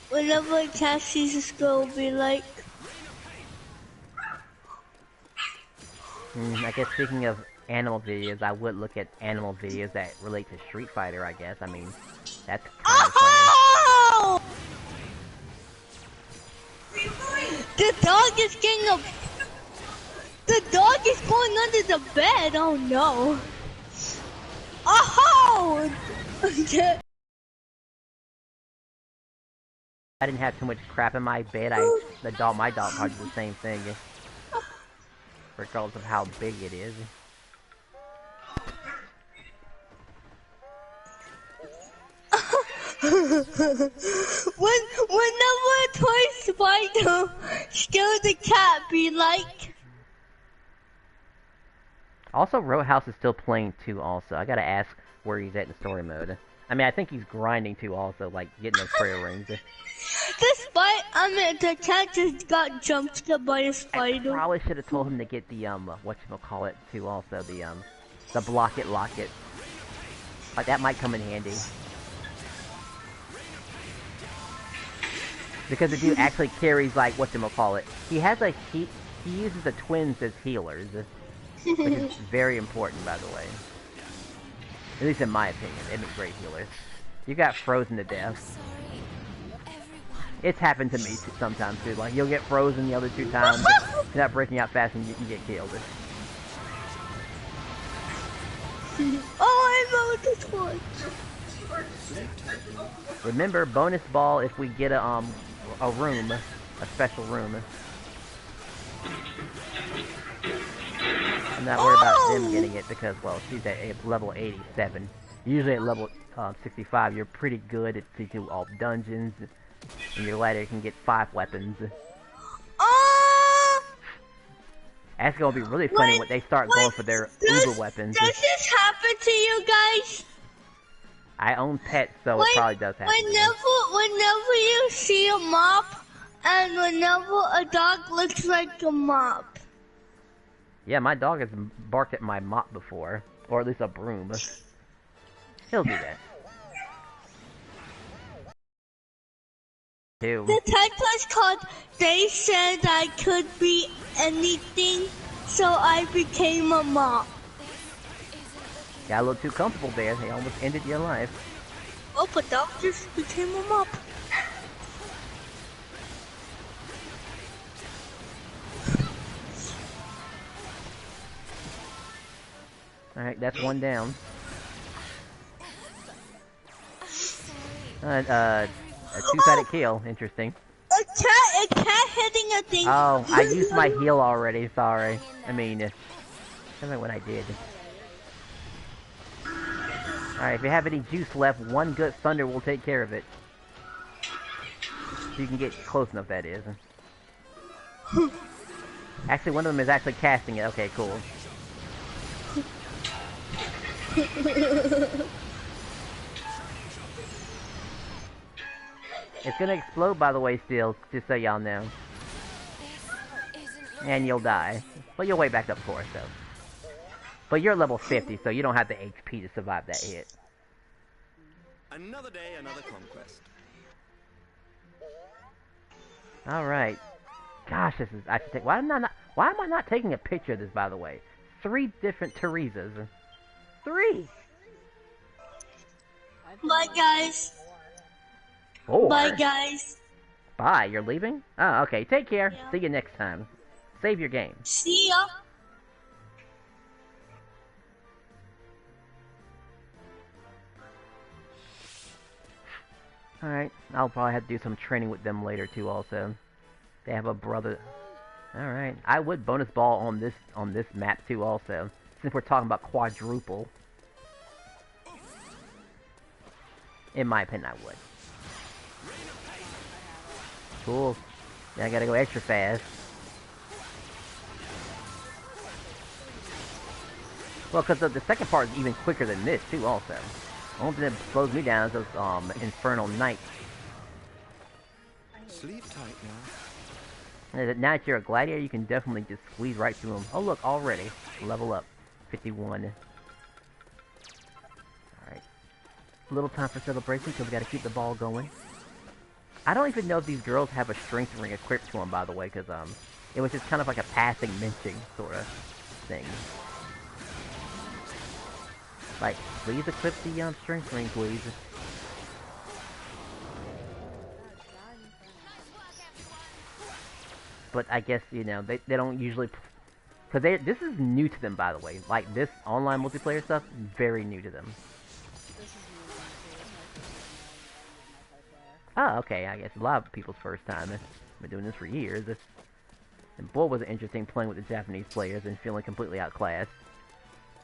Whenever a cat sees a squirrel, will be like... I guess speaking of animal videos, I would look at animal videos that relate to Street Fighter, I guess. I mean, that's kind of funny. The dog is getting a... The dog is going under the bed, oh no. Oh! I didn't have too much crap in my bed. My dog probably did the same thing, regardless of how big it is. Whenever a toy spider scares the cat, be like. Also, Roadhouse is still playing too. Also, I gotta ask where he's at in story mode. I mean, I think he's grinding too. Also, like getting those prayer rings. The cat just got jumped by a spider. I probably should have told him to get the whatchamacallit too. Also, the block it, lock it. Like that might come in handy. Because the dude actually carries, like, whatchamacallit. He has, like, he uses the twins as healers. Which is very important, by the way. At least in my opinion. They make great healers. You got frozen to death. It's happened to me sometimes, too. Like, you'll get frozen the other 2 times. You're not breaking out fast and you can get killed. Oh, I know this one! Remember, bonus ball if we get a room, a special room. I'm not worried about them getting it because, well, she's at level 87. Usually at level 65, you're pretty good to do all dungeons, and your ladder can get 5 weapons. That's gonna be really funny when they start going for their uber weapons. Does this happen to you guys? I own pets, so it probably does happen. Whenever you see a mop, and whenever a dog looks like a mop. Yeah, my dog has barked at my mop before, or at least a broom. He'll do that. Too. The text was called, they said I could be anything, so I became a mop. Got a little too comfortable there. They almost ended your life. Oh, but dog just became a mop. Alright, that's one down. A two-sided kill. Interesting. A cat hitting a thing. Oh, I used my heal already. Sorry. I mean, I don't know what I did. Alright, if you have any juice left, one good thunder will take care of it. So you can get close enough, that is. Actually, one of them is actually casting it. Okay, cool. It's gonna explode, by the way, still, just so y'all know. And you'll die. But you'll way back up for it, though. But you're level 50, so you don't have the HP to survive that hit. Another day, another conquest. Alright. Gosh, this is... I should take... Why am I not taking a picture of this, by the way? 3 different Teresas. 3! Bye, guys. 4? Bye, guys. Bye, you're leaving? Oh, okay. Take care. Yeah. See you next time. Save your game. See ya. Alright, I'll probably have to do some training with them later too also. They have a brother. Alright. I would bonus ball on this map too also. Since we're talking about quadruple. In my opinion, I would. Cool. Now I gotta go extra fast. Well, because the second part is even quicker than this too also. The only thing that slows me down is those infernal knights. Sleep tight now. Now that you're a gladiator, you can definitely just squeeze right through them. Oh look, already. Level up. 51. Alright. A little time for celebration, because we gotta keep the ball going. I don't even know if these girls have a strength ring equipped to them, by the way, because, it was just kind of like a passing mention sort of thing. Like, please equip the, strength ring, please. But I guess, you know, they don't usually... Because this is new to them, by the way. Like, this online multiplayer stuff, very new to them. Oh, okay, I guess a lot of people's first time. I've been doing this for years. And boy, was it interesting playing with the Japanese players and feeling completely outclassed.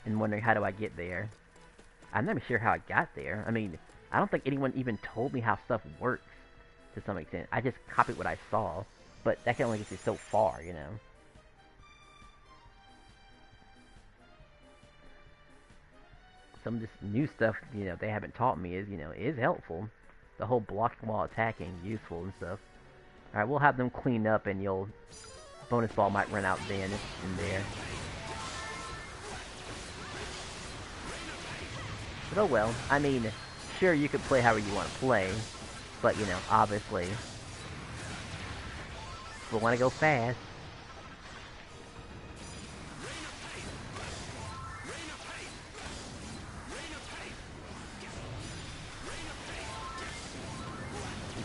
And wondering, how do I get there? I'm not even sure how I got there. I mean, I don't think anyone even told me how stuff works, to some extent. I just copied what I saw. But that can only get you so far, you know. Some of this new stuff, you know, they haven't taught me is, you know, is helpful. The whole blocking while attacking, useful and stuff. Alright, we'll have them clean up and you'll... Bonus ball might run out then in there. But oh well. I mean, sure, you could play however you want to play. But, you know, obviously... we want to go fast.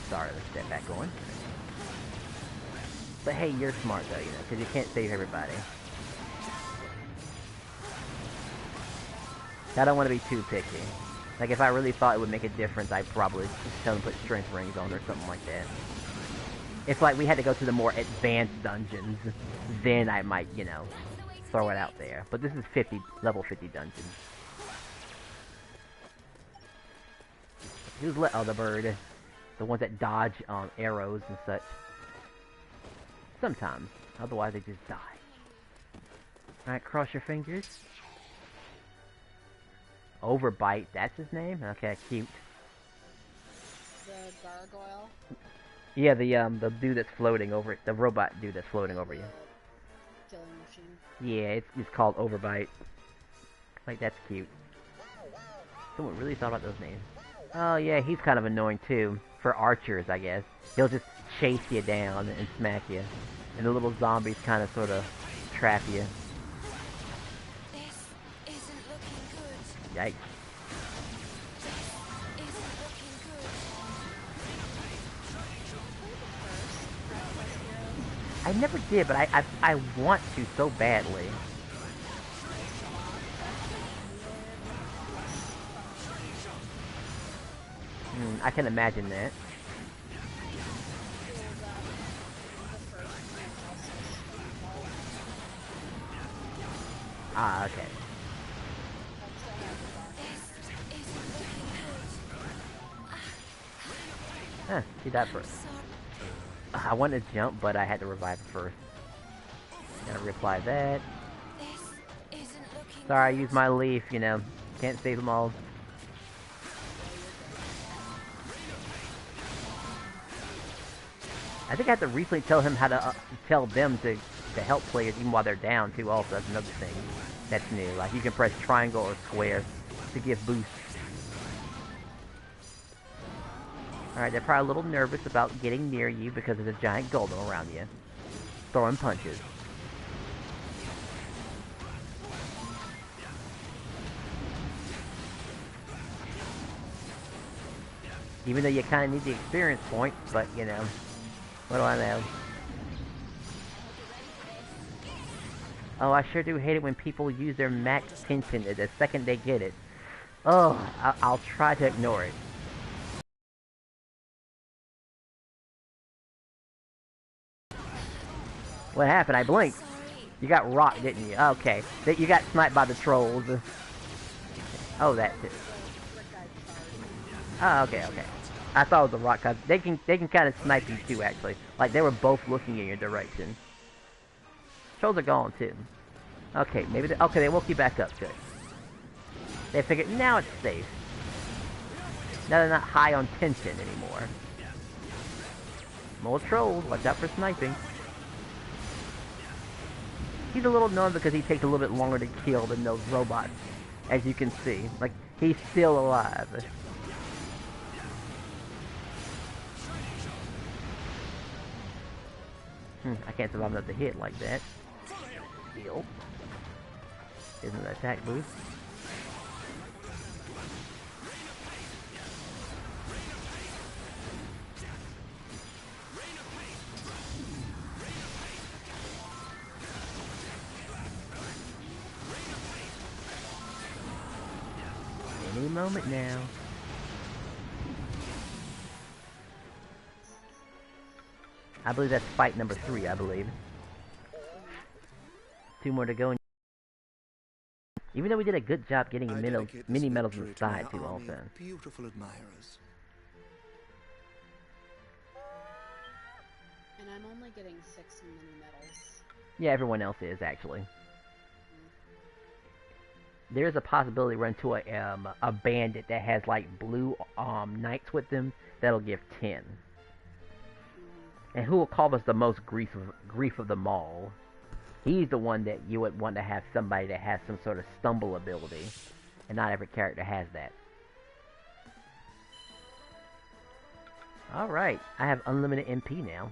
Sorry, let's step back going. But hey, you're smart though, you know, because you can't save everybody. I don't want to be too picky. Like, if I really thought it would make a difference, I'd probably just tell them to put strength rings on or something like that. If, like, we had to go to the more advanced dungeons, then I might, you know, throw it out there. But this is level 50 dungeons. Who's oh, the bird. The ones that dodge, arrows and such. Sometimes. Otherwise, they just die. Alright, cross your fingers. Overbite, that's his name? Okay, cute. The gargoyle? Yeah, the dude that's floating over it. The robot dude that's floating over you. Killing machine. Yeah, it's called Overbite. Like, that's cute. Someone really thought about those names. Oh, yeah, he's kind of annoying, too. For archers, I guess. He'll just chase you down and smack you. And the little zombies kind of sort of trap you. This isn't looking good. Yikes. This isn't looking good. I never did, but I want to so badly. I can imagine that. Ah, okay. Huh, she died first. I wanted to jump, but I had to revive her first. Gotta reapply that. Sorry, I used my leaf, you know. Can't save them all. I think I have to recently tell him how to tell them to help players even while they're down too. Also, that's another thing that's new. Like, you can press triangle or square to give boosts. Alright, they're probably a little nervous about getting near you because there's a giant golem around you. Throwing punches. Even though you kind of need the experience points, but, you know, what do I know? Oh, I sure do hate it when people use their max tension the second they get it. Oh, I'll try to ignore it. What happened? I blinked. You got rocked, didn't you? Okay. You got sniped by the trolls. Oh, that's it. Oh, okay, okay. I thought it was a rock, cause they can kind of snipe you too, actually. Like, they were both looking in your direction. Trolls are gone, too. Okay, maybe okay, they woke you back up, good. They figured, now it's safe. Now they're not high on tension anymore. More trolls, watch out for sniping. He's a little annoying because he takes a little bit longer to kill than those robots, as you can see. Like, he's still alive. I can't survive another hit like that. Heal. Isn't an attack boost. Any moment now. I believe that's fight number 3, I believe. 2 more to go. Even though we did a good job getting mini medals inside too, also. Beautiful admirers. And I'm only getting 6 mini medals. Yeah, everyone else is actually. There's a possibility run to a bandit that has like blue knights with them that'll give 10. And who will cause us the most grief of them all? He's the one that you would want to have somebody that has some sort of stumble ability. And not every character has that. Alright, I have unlimited MP now.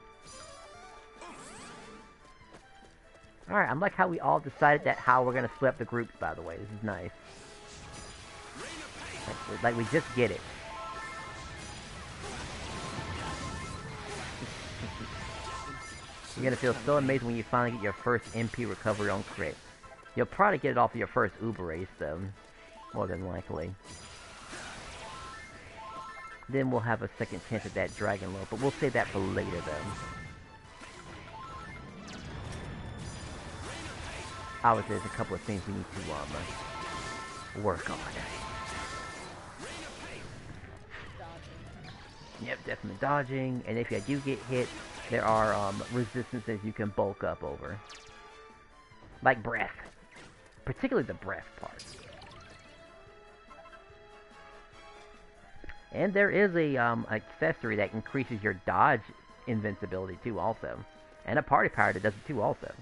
Alright, I'm like how we all decided that how we're going to split up the groups, by the way. This is nice. Like we just get it. You're gonna feel so amazing when you finally get your first MP recovery on crit. You'll probably get it off of your first Uber race, though. More than likely. Then we'll have a second chance at that Dragon Lord, but we'll save that for later, though. Obviously, there's a couple of things we need to work on. Yep, definitely dodging, and if you do get hit, there are resistances you can bulk up over. Like breath. Particularly the breath part. And there is a accessory that increases your dodge invincibility too also. And a party power that does it too also.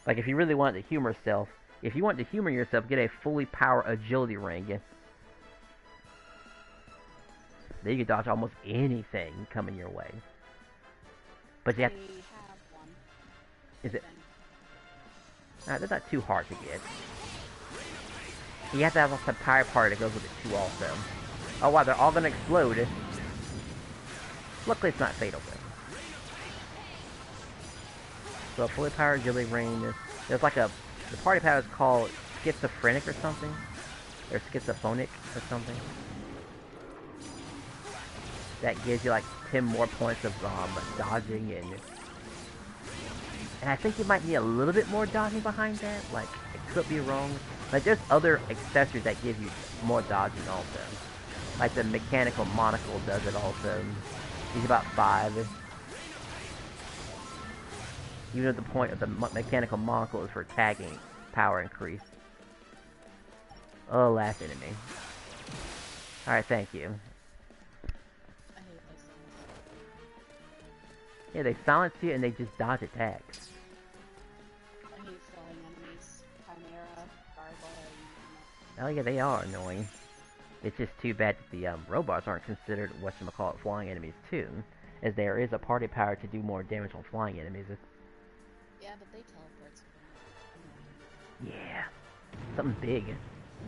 Like if you really want to humor yourself, if you want to humor yourself, get a fully power agility ring. Then you can dodge almost anything coming your way. But you have to... one. Is it? Alright, that's not too hard to get. You have to have a power part that goes with it too also. Oh wow, they're all gonna explode. Luckily it's not fatal though. So a fully powered agility ring, there's like a... The party power is called schizophrenic or something. Or schizophonic or something. That gives you like 10 more points of dodging, and I think you might need a little bit more dodging behind that. Like, it could be wrong. Like, there's other accessories that give you more dodging also. Like the mechanical monocle does it also. He's about 5. Even at the point of the mechanical monocle is for tagging power increase. Oh, last enemy. Alright, thank you. Yeah, they silence you and they just dodge attacks. I hate flying enemies. Chimera, Gargoyle. Oh yeah, they are annoying. It's just too bad that the robots aren't considered whatchamacallit flying enemies too, as there is a party power to do more damage on flying enemies. Yeah, but they teleport. Yeah, something big.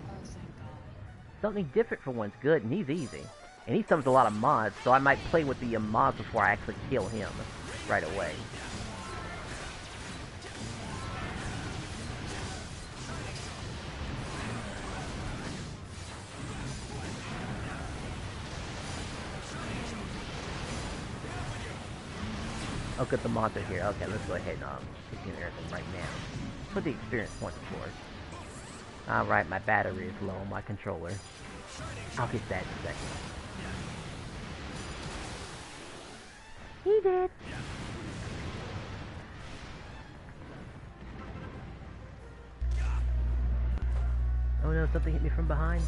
Oh, thank God. Something different for once good, and he's easy. And he summons a lot of mods, so I might play with the mods before I actually kill him right away. Oh good, the mods are here. Okay, let's go ahead and begin everything right now. Put the experience points, of course. Alright, my battery is low on my controller. I'll get that in a second. He did. Oh no, something hit me from behind.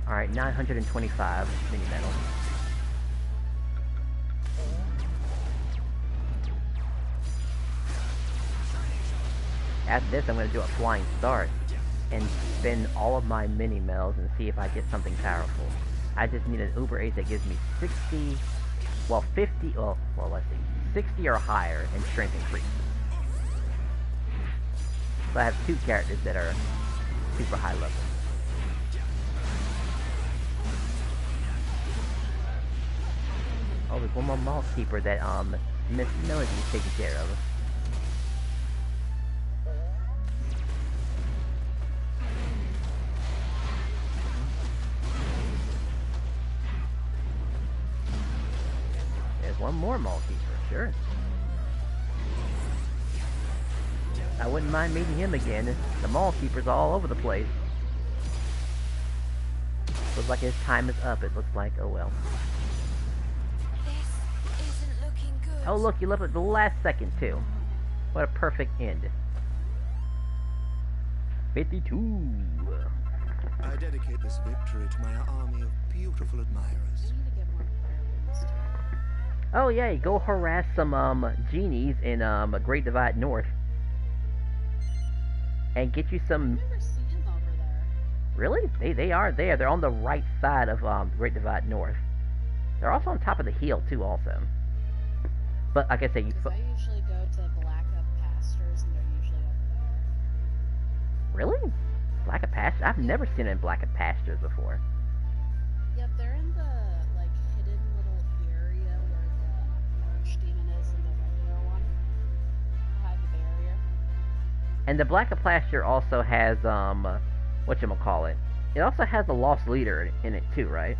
Alright, 925 mini medal. after this I'm going to do a flying start and spend all of my mini-mills and see if I get something powerful. I just need an Uber 8 that gives me 60, well 50, well let's see, 60 or higher in strength increase. So I have 2 characters that are super high level. Oh, there's one more mall keeper that Miss Melody is taking care of. There's one more mall keeper, sure. I wouldn't mind meeting him again. The mall keeper's all over the place. Looks like his time is up, it looks like. Oh well. This isn't looking good. Oh look, you left at the last second too. What a perfect end. 52. I dedicate this victory to my army of beautiful admirers. I need to get more prayer rooms too. Oh yeah, go harass some genies in Great Divide North. And get you some. I've never seen them over there. Really? They are there. They're on the right side of Great Divide North. They're also on top of the hill too, also. But like I said, you. I usually go to Black Up Pastures, and they're usually over there. Really? Black Up Pastures? I've never seen it in Black Up Pastures before. Yep, they're in the like hidden little area where the orange demon is and the regular one behind the barrier. And the Black Up Pasture also has whatchamacallit. It also has a lost leader in it too, right?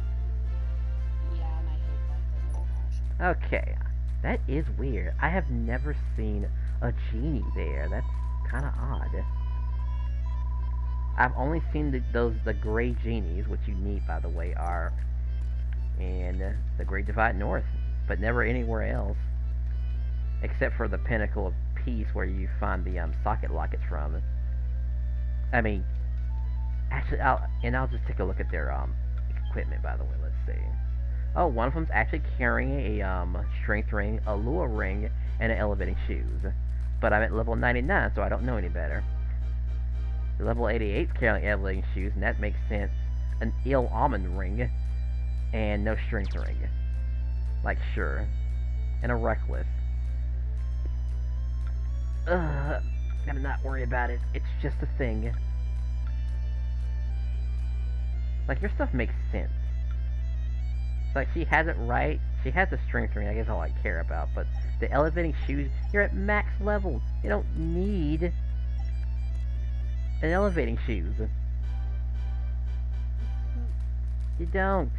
Yeah, and I hate that little passion. Okay, that is weird. I have never seen a genie there. That's kind of odd. I've only seen the gray genies, which you need, by the way, are in the Great Divide North, but never anywhere else, except for the Pinnacle of Peace, where you find the socket lockets from. I mean, actually, I'll just take a look at their equipment. By the way, let's see. Oh, one of them's actually carrying a strength ring, a lure ring, and an elevating shoes. But I'm at level 99, so I don't know any better. The level 88's carrying elevating shoes, and that makes sense. An ill almond ring, and no strength ring. Like, sure. And a reckless. Gotta not worry about it. It's just a thing. Like, your stuff makes sense. It's like, she has it right. She has a strength ring, I guess all I care about. But the elevating shoes, you're at max level. You don't need an elevating shoes. You don't.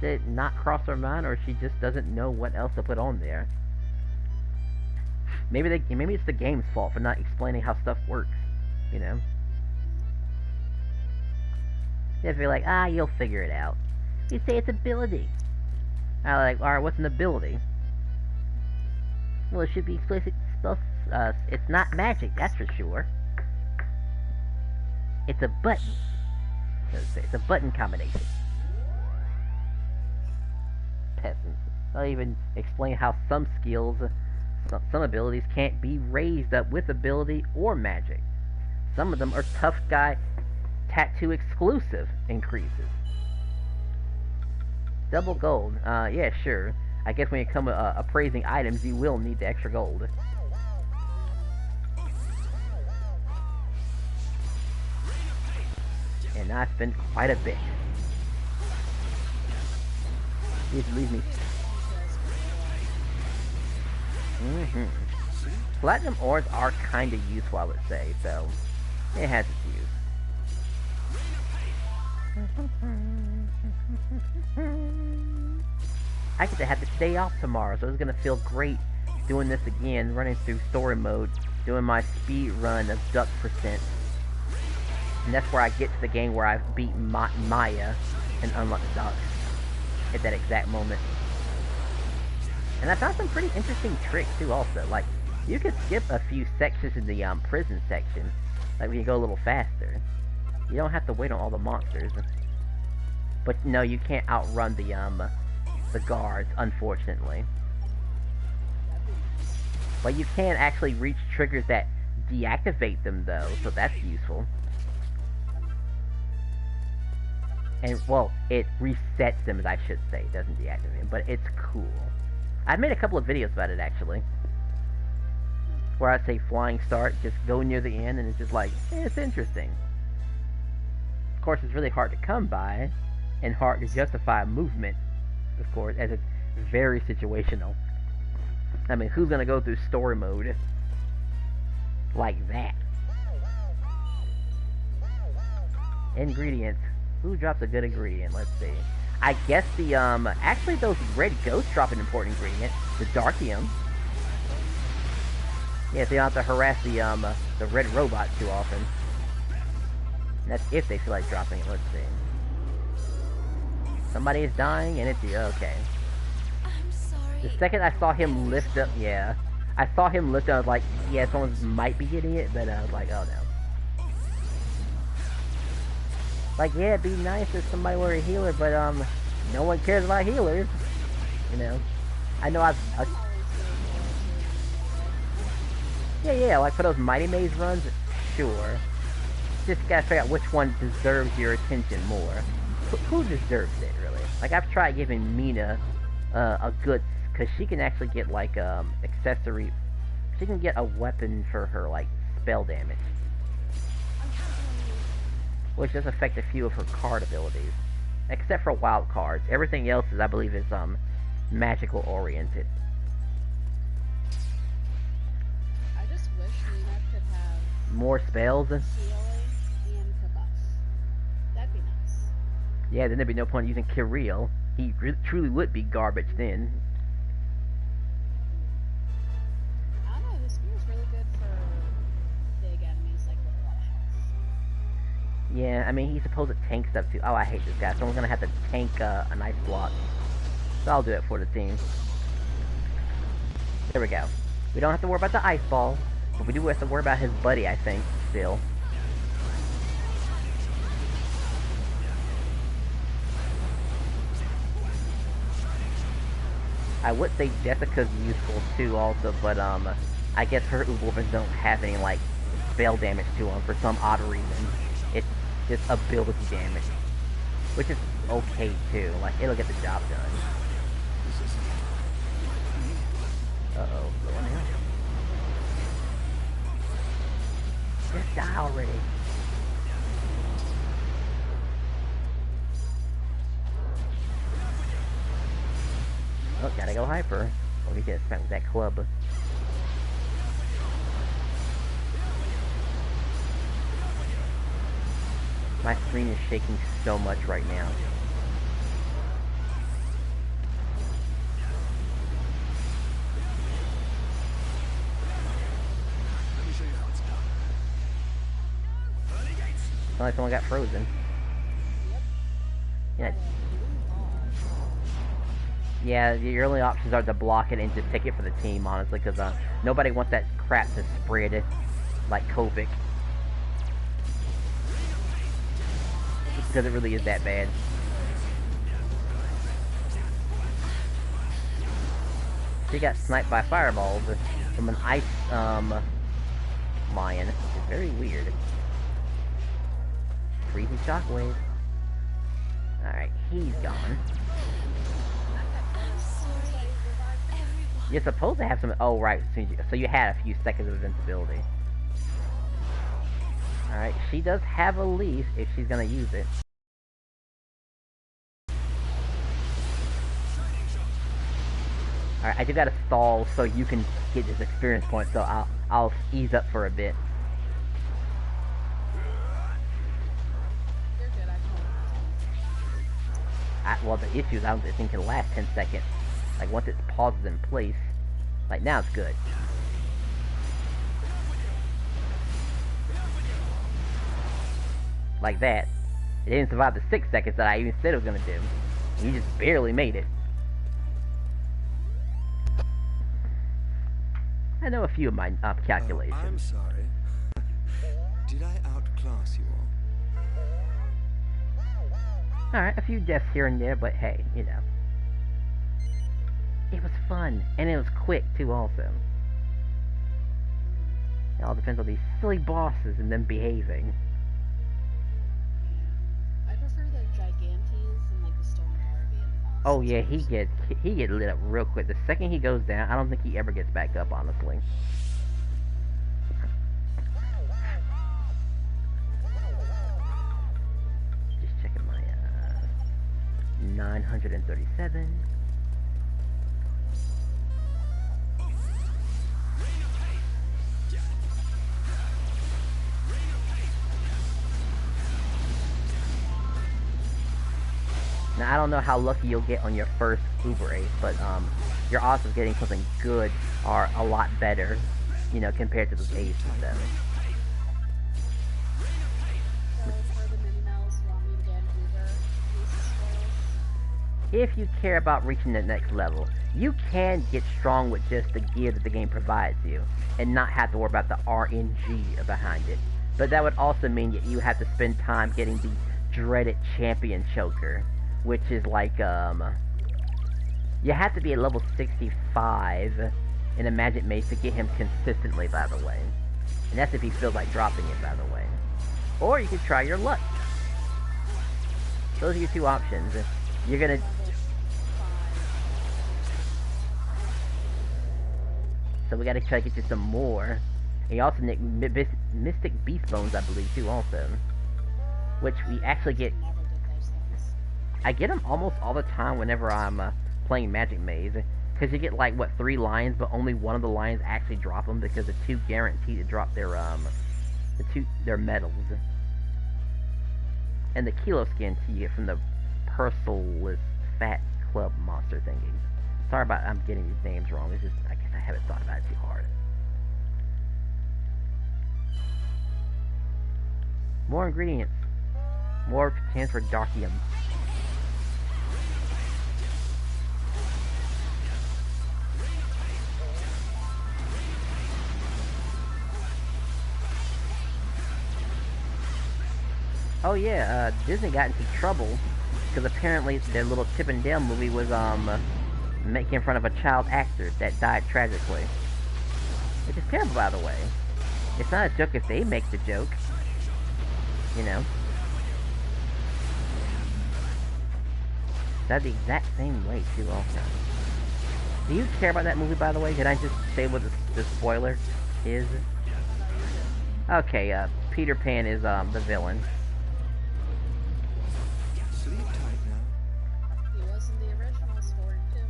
Did it not cross her mind, or she just doesn't know what else to put on there? Maybe it's the game's fault for not explaining how stuff works, you know? If you're like, you'll figure it out. You say it's ability. I'm like, alright, what's an ability? Well, it should be explicit. It's not magic, that's for sure. It's a button. It's a button combination. Peasants. I'll even explain how some skills, some abilities can't be raised up with ability or magic. Some of them are tough guy tattoo exclusive increases. Double gold. Yeah, sure. I guess when you come appraising items, you will need the extra gold. And I spent quite a bit. This leaves me. Platinum ores are kind of useful, I would say, so it has its use. I get to have this day off tomorrow, so it's gonna feel great doing this again, running through story mode, doing my speed run of duck percent. And that's where I get to the game where I've beaten Maya and unlocked ducks at that exact moment. And I found some pretty interesting tricks too also. Like, you could skip a few sections in the prison section. Like, we can go a little faster. You don't have to wait on all the monsters. But no, you can't outrun the guards, unfortunately. But you can actually reach triggers that deactivate them though, so that's useful. And, well, it resets them, as I should say. It doesn't deactivate them, but it's cool. I've made a couple of videos about it, actually. Where I say flying start, just go near the end, and it's just like, it's interesting. Of course, it's really hard to come by, and hard to justify movement, of course, as it's very situational. I mean, who's gonna go through story mode like that? Ingredients. Who drops a good ingredient? Let's see. I guess the, actually those red ghosts drop an important ingredient. The Darkium. Yeah, so you don't have to harass the red robot too often. And that's if they feel like dropping it. Let's see. Somebody is dying, and it's you. Okay. I'm sorry. The second I saw him lift up, yeah. I saw him lift up, I was like, yeah, someone might be getting it, but I was like, oh no. Like, yeah, it'd be nice if somebody were a healer, but, no one cares about healers. You know? I know yeah, like for those Mighty Maze runs, sure. Just gotta figure out which one deserves your attention more. Who deserves it, really? Like, I've tried giving Mina, a good, because she can actually get, like, accessory, she can get a weapon for her, like, spell damage. Which does affect a few of her card abilities. Except for wild cards. Everything else is, I believe, is, magical oriented. I just wish Nina could have More spells? healing and to buff. That'd be nice. Yeah, then there'd be no point using Kirill. He truly would be garbage then. I don't know, the spear's really good for big enemies, like with a lot of health. Yeah, I mean, he's supposed to tank stuff too. Oh, I hate this guy. Someone's gonna have to tank an ice block. So I'll do it for the team. There we go. We don't have to worry about the ice ball, but we do have to worry about his buddy, I think, still. I would say Jessica's useful too also, but I guess her Wolverines don't have any, like, spell damage to them for some odd reason. It's just ability damage, which is okay too. Like, it'll get the job done. Uh-oh, going in. Just die already. Oh, gotta go hyper. Or we get spent with that club. My screen is shaking so much right now. Let me show you how it's done. Early gates. Sounds like someone got frozen. Yeah. Yeah, your only options are to block it and just take it for the team, honestly, because nobody wants that crap to spread like COVID. Because it really is that bad. She got sniped by fireballs from an ice lion, which is very weird. Freezing shockwave. Alright, he's gone. You're supposed to have some. Oh, right. So you had a few seconds of invincibility. Alright, she does have a leaf if she's gonna use it. Alright, I do gotta stall so you can get this experience point, so I'll ease up for a bit. You're good, Well, the issue is I don't think it can last 10 seconds. Like, once it pauses in place, like, now it's good. Like that. It didn't survive the 6 seconds that I even said it was gonna do. You just barely made it. I know a few of my calculations. I'm sorry. Did I outclass you all? Alright, a few deaths here and there, but hey, you know. It was fun, and it was quick, too, also. all depends on these silly bosses and them behaving. I prefer the Gigantes and like the Stone Larvae and the Oh yeah, monsters. he get lit up real quick. The second he goes down, I don't think he ever gets back up, honestly. Just checking my 937. Now, I don't know how lucky you'll get on your first Uber Ace, but your odds of getting something good are a lot better, you know, compared to the Ace and stuff. So for the Minimel's, you want me to get Uber Aces for us? If you care about reaching the next level, you can get strong with just the gear that the game provides you, and not have to worry about the RNG behind it. But that would also mean that you have to spend time getting the dreaded Champion Choker, which is like, you have to be at level 65 in a Magic Maze to get him consistently, by the way. And that's if he feels like dropping it, by the way. Or you could try your luck. Those are your two options. You're gonna... So we gotta try to get you some more. And you also need Mystic Beast Bones, I believe, too, also. Which we actually get... Never get those things. I get them almost all the time whenever I'm playing Magic Maze. Because you get, like, what, 3 lions, but only one of the lions actually drop them, because the 2 guarantee to drop their, their medals. And the Kilo Skin you get from the Persilus Fat Club monster thingy. Sorry about I'm getting these names wrong, it's just, I guess I haven't thought about it too hard. More ingredients. More chance for Darkium. Oh yeah, Disney got into trouble because apparently their little Chip and Dale movie was making fun of a child actor that died tragically. Which is terrible, by the way. It's not a joke if they make the joke. You know. That's the exact same way too, also. Do you care about that movie, by the way? Did I just say what the spoiler is? Okay, Peter Pan is the villain. Sleep tight now. He was in the original story too.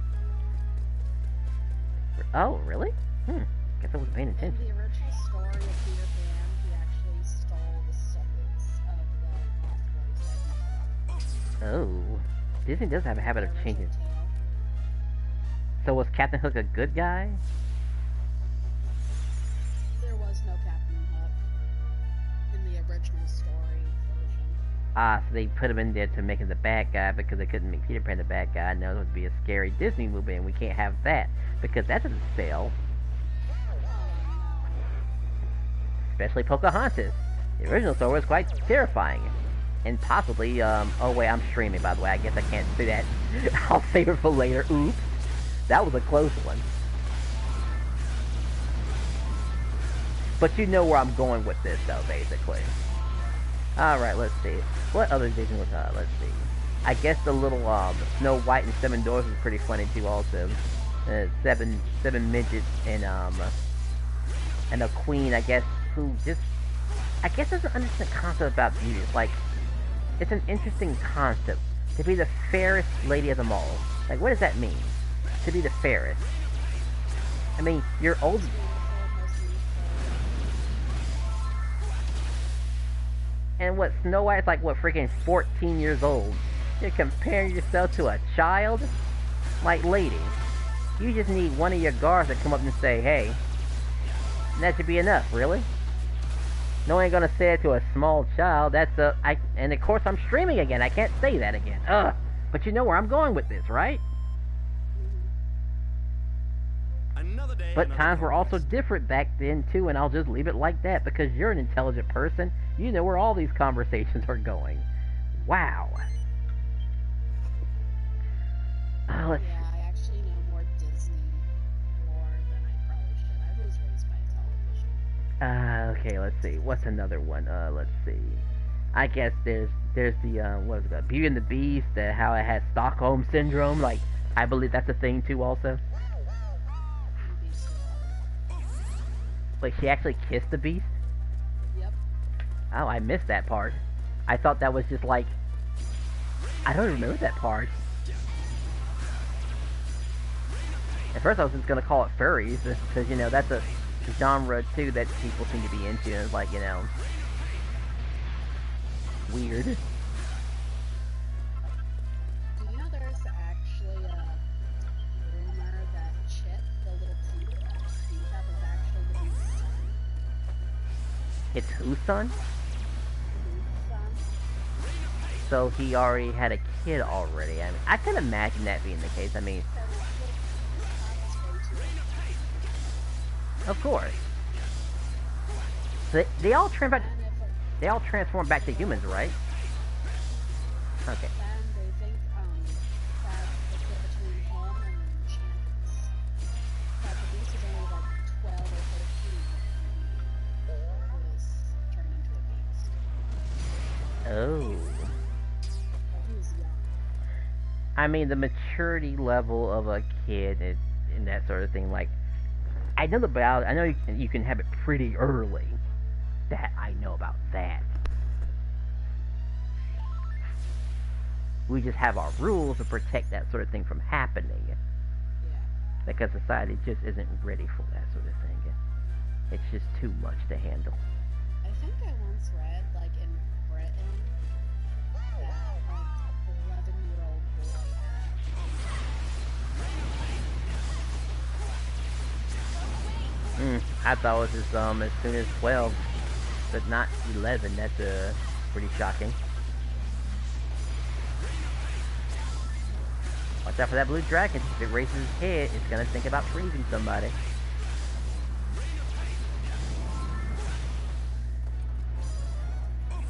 Oh, really? Guess I wasn't paying In attention. the original story of Peter Pan, he actually stole the souls of the lost boys. Oh. Disney does have a habit of changing. So was Captain Hook a good guy? There was no Captain Hook in the original story version. Ah, so they put him in there to make him the bad guy because they couldn't make Peter Pan the bad guy. No, it would be a scary Disney movie, and we can't have that because that doesn't sell. Especially Pocahontas. The original story was quite terrifying. And possibly, oh wait, I'm streaming, by the way. I guess I can't do that. I'll save it for later. Oops. That was a close one. But you know where I'm going with this, though, basically. Alright, let's see. What other Disney was, let's see. I guess the little, Snow White and Seven Dwarfs was pretty funny, too, also. Seven midgets and a queen, I guess, who just... I guess doesn't understand the concept about beauty. It's like... It's an interesting concept. To be the fairest lady of them all. Like, what does that mean? To be the fairest. I mean, you're old... And what, Snow White's like, what, freaking 14 years old? You're comparing yourself to a child? Like, lady, you just need one of your guards to come up and say, hey. And that should be enough, really? No one ain't gonna say it to a small child. That's and of course I'm streaming again. I can't say that again. Ugh. But you know where I'm going with this, right? Another day, But another times were also conquest. different back then too, and I'll just leave it like that because you're an intelligent person. You know where all these conversations are going. Wow. Let's Yeah, I actually know more Disney lore than I probably should. I was raised by television. Okay, let's see. What's another one? Let's see. I guess there's the what is it? Beauty and the Beast. How it has Stockholm syndrome. Like I believe that's a thing too. Also, like she actually kissed the Beast. Yep. Oh, I missed that part. I thought that was just like I don't remember that part. At first, I was just gonna call it furries because you know that's a genre too that people seem to be into. And it's like weird. Do you know there's actually a rumor that Chip, the little teacup, is actually the Beast's son? It's whose son? Beast's son? So he already had a kid already. I mean, I can imagine that being the case. I mean, of course. They all transform back to humans, right? Okay. Then they think that the kid between him and Chance, that the Beast is only like 12 or 13 when he was turned into a beast. Oh. But he was young. I mean, the maturity level of a kid and that sort of thing. Like, I know about. I know you can have it pretty early. That I know about that. We just have our rules to protect that sort of thing from happening. Yeah. Because society just isn't ready for that sort of thing. It's just too much to handle. I think I once read, like, in Britain, that an 11-year-old boy had. I thought it was as soon as 12, but not 11. That's pretty shocking. Watch out for that blue dragon. If it raises its head, it's gonna think about freezing somebody.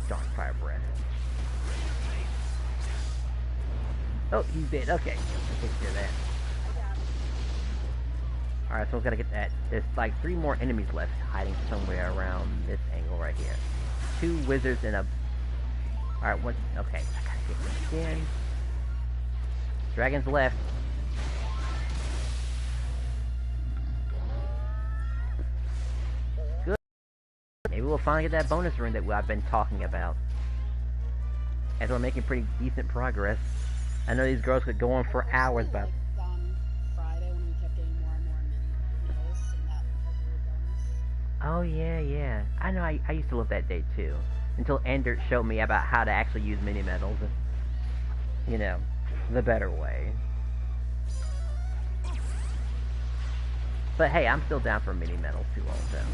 Dark fire breath. Oh, he's dead. Okay, I take care of that. Alright, so we gotta get that. There's like 3 more enemies left hiding somewhere around this angle right here. 2 wizards and a... Alright, one... Okay, I gotta get them again. Dragons left. Good. Maybe we'll finally get that bonus rune that I've been talking about. As we're making pretty decent progress. I know these girls could go on for hours about... On Friday when we kept getting more and more medals and that bonus. Oh yeah. I know, I used to love that day too. Until Endert showed me about how to actually use mini medals. You know, the better way. But hey, I'm still down for mini medals too also.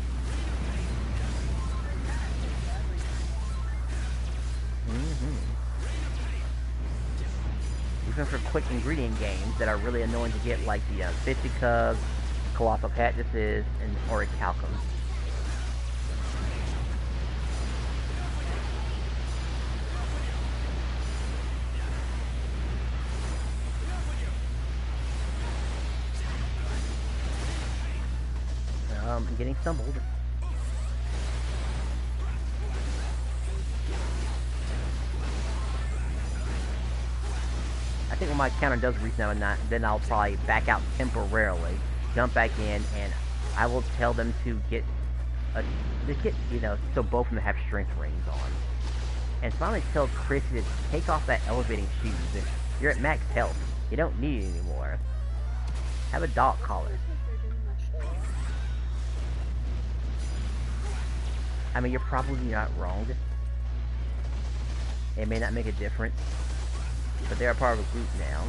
Even for quick ingredient games that are really annoying to get, like the Fisticuffs, Colossal Cactuses, and Orichalcums. I'm getting stumbled. I think when my counter does reach now and not, then I'll probably back out temporarily, jump back in, and I will tell them to get you know, so both of them have strength rings on. And finally tell Chrissy to take off that elevating shoes. You're at max health. You don't need it anymore. Have a dog collar. I mean, you're probably not wrong. It may not make a difference, but they're a part of a group now.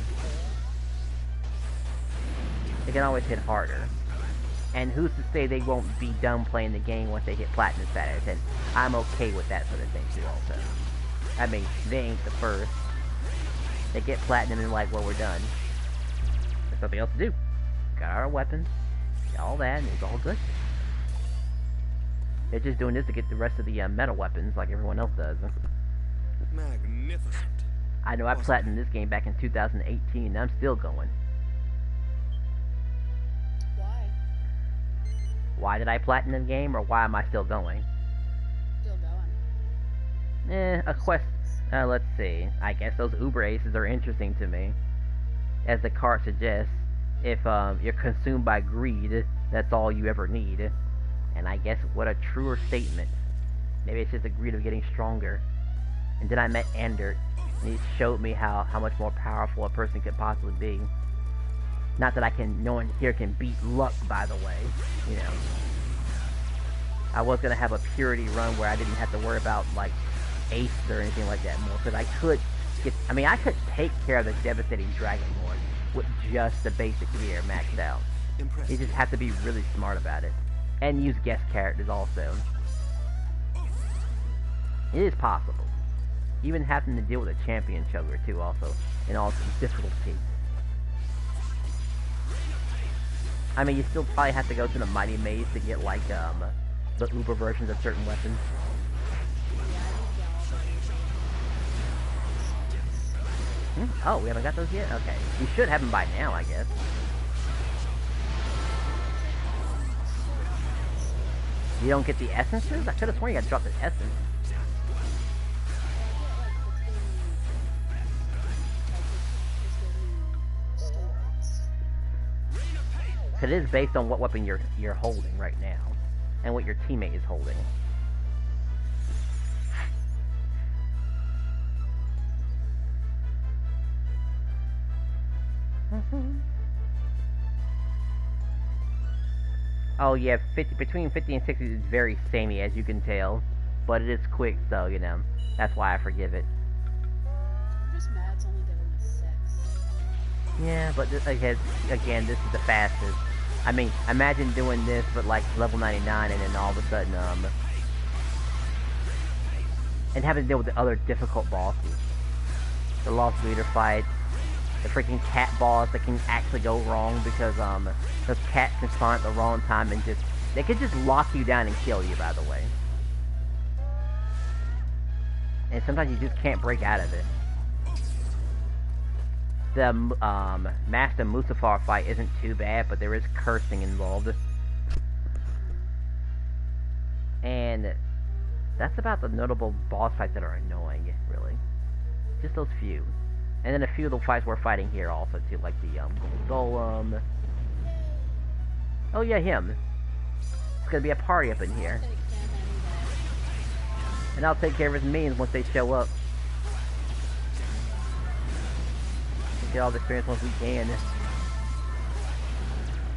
They can always hit harder. And who's to say they won't be done playing the game once they hit platinum status? And I'm okay with that sort of thing too also. I mean, they ain't the first. They get platinum and like, well, we're done. There's something else to do. Got our weapons, got all that, and it's all good. They're just doing this to get the rest of the metal weapons like everyone else does. Magnificent. I know I platinumed this game back in 2018, and I'm still going. Why? Why did I platinum the game, or why am I still going? A quest. Let's see. I guess those Uber Aces are interesting to me. As the card suggests, if you're consumed by greed, that's all you ever need. And I guess what a truer statement. Maybe it's just the greed of getting stronger. And then I met Andert, and he showed me how much more powerful a person could possibly be. Not that no one here can beat luck, by the way, you know. I was gonna have a purity run where I didn't have to worry about, like, aces or anything like that more, because I could take care of the devastating Dragonborn with just the basic gear maxed out. Impressive. You just have to be really smart about it. And use guest characters also. It is possible. Even having to deal with a champion choker too also, in all difficulty. I mean, you still probably have to go to the Mighty Maze to get, like, the Uber versions of certain weapons. Oh, we haven't got those yet? Okay. We should have them by now, I guess. You don't get the essences? I could have sworn you got dropped an essence. Because it is based on what weapon you're holding right now, and what your teammate is holding. Oh yeah, between 50 and 60 is very samey, as you can tell, but it is quick, so you know that's why I forgive it. I'm just mad it's only giving us 6. Yeah, but again, this is the fastest. I mean, imagine doing this, but like level 99, and then all of a sudden, and having to deal with the other difficult bosses. The Lost Leader fight, the freaking cat boss that can actually go wrong because, those cats can spawn at the wrong time and they could just lock you down and kill you, by the way. And sometimes you just can't break out of it. The, Master Musafar fight isn't too bad, but there is cursing involved. And that's about the notable boss fights that are annoying, really. Just those few. And then a few of the fights we're fighting here also, too, like the, Golem. Oh yeah, him. It's gonna be a party up in here. And I'll take care of his minions once they show up. Get all the experience once we can.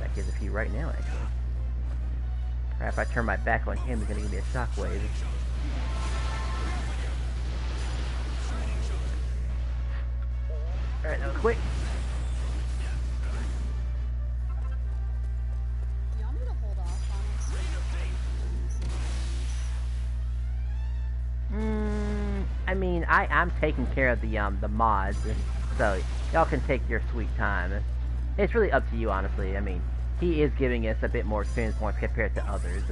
That gives a few right now, actually. Alright, if I turn my back on him, he's gonna give me a shockwave. Alright, that was quick. Do you want me to hold off on him? I mean, I'm taking care of the mods, so y'all can take your sweet time. It's really up to you, honestly. I mean, he is giving us a bit more experience points compared to others.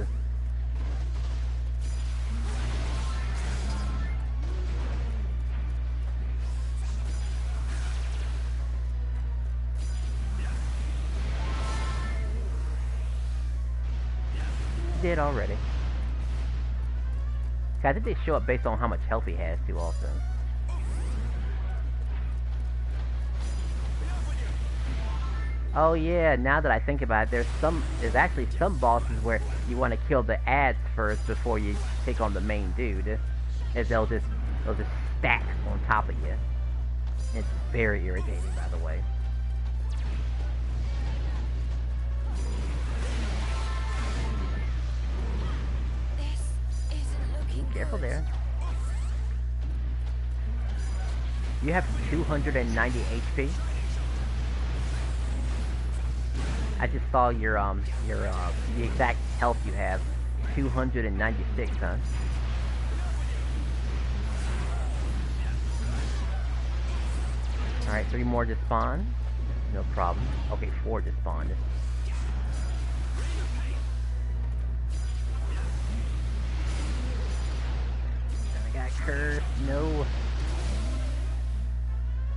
Did already. I think they show up based on how much health he has too also. Oh yeah, now that I think about it, there's actually some bosses where you want to kill the ads first before you take on the main dude. As they'll just stack on top of you. It's very irritating, by the way. Careful there. You have 290 HP. I just saw your the exact health you have. 296, huh? Alright, 3 more just spawned. No problem. Okay, 4 just spawned. Curse, no.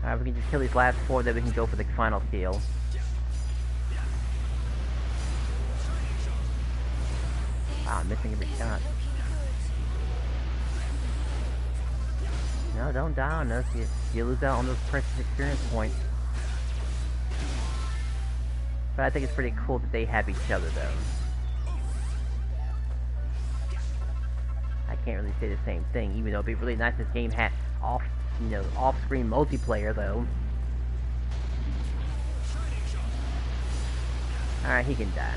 Alright, we can just kill these last 4, then we can go for the final kill. Wow, I'm missing every shot. No, don't die on us. You lose out on those precious experience points. But I think it's pretty cool that they have each other, though. I can't really say the same thing, even though it'd be really nice if this game had off-screen multiplayer, though. Alright, he can die.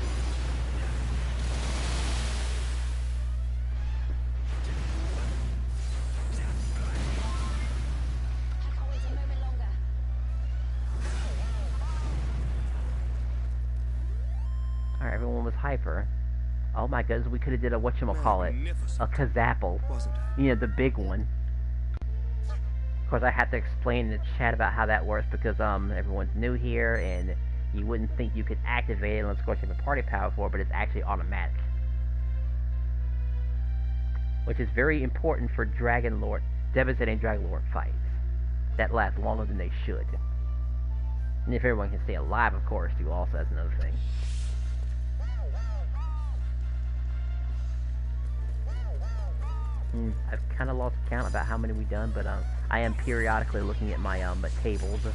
Alright, everyone was hyper. Oh my goodness, we could have did a whatchamacallit, a Kazapple. You know, the big one. Of course, I have to explain in the chat about how that works because everyone's new here and you wouldn't think you could activate it unless, of course, you have a party power for it, but it's actually automatic. Which is very important for devastating Dragon Lord fights. That last longer than they should. And if everyone can stay alive, of course, too, also, that's another thing. I've kind of lost count about how many we've done, but I am periodically looking at my tables to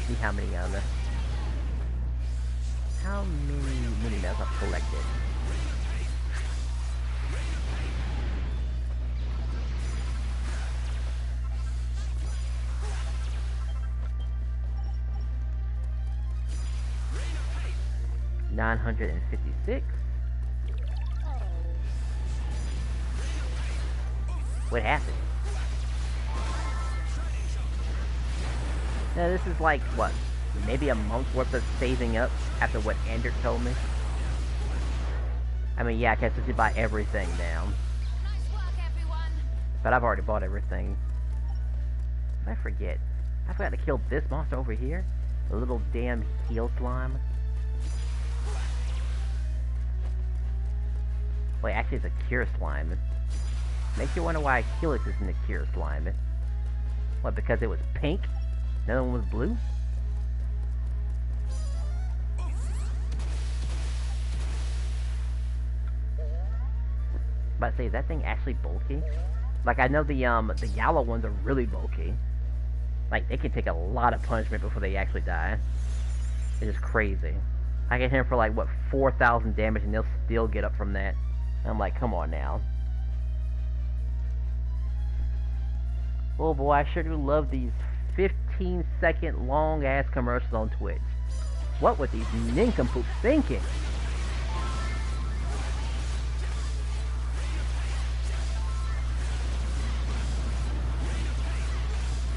see how many mini-mails I've collected. $956. What happened? Now this is like, what, maybe a month's worth of saving up after what Andrew told me? I mean, yeah, I guess I should buy everything now. Nice work, everyone. But I've already bought everything. I forgot to kill this monster over here. The little damn heel slime. Wait, actually it's a cure slime. Makes you wonder why Helix isn't a cure slime. What, because it was pink? Another one was blue? But say, is that thing actually bulky? Like, I know the yellow ones are really bulky. Like, they can take a lot of punishment before they actually die. It's just crazy. I can hit them for like, what, 4,000 damage and they'll still get up from that. I'm like, come on now. Oh boy, I sure do love these 15-second long-ass commercials on Twitch. What were these nincompoops thinking?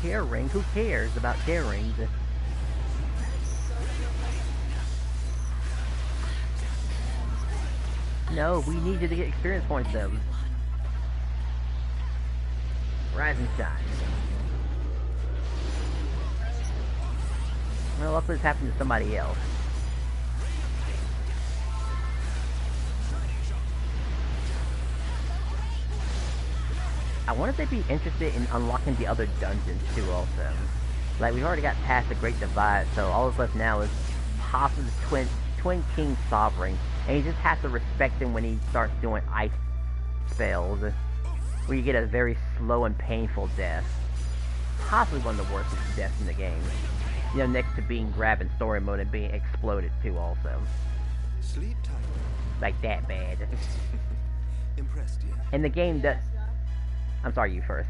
Care ring? Who cares about care rings? No, we need you to get experience points though. Rise and shine. Well, luckily it's happened to somebody else. I wonder if they'd be interested in unlocking the other dungeons too also. Like, we've already got past the Great Divide, so all that's left now is possibly the Twin King Sovereign. And you just have to respect him when he starts doing ice spells. Where you get a very slow and painful death. Possibly one of the worst deaths in the game. You know, next to being grabbed in story mode and being exploded too also. Sleep tight. Like that bad. Impressed yet? And the game does... I'm sorry, you first.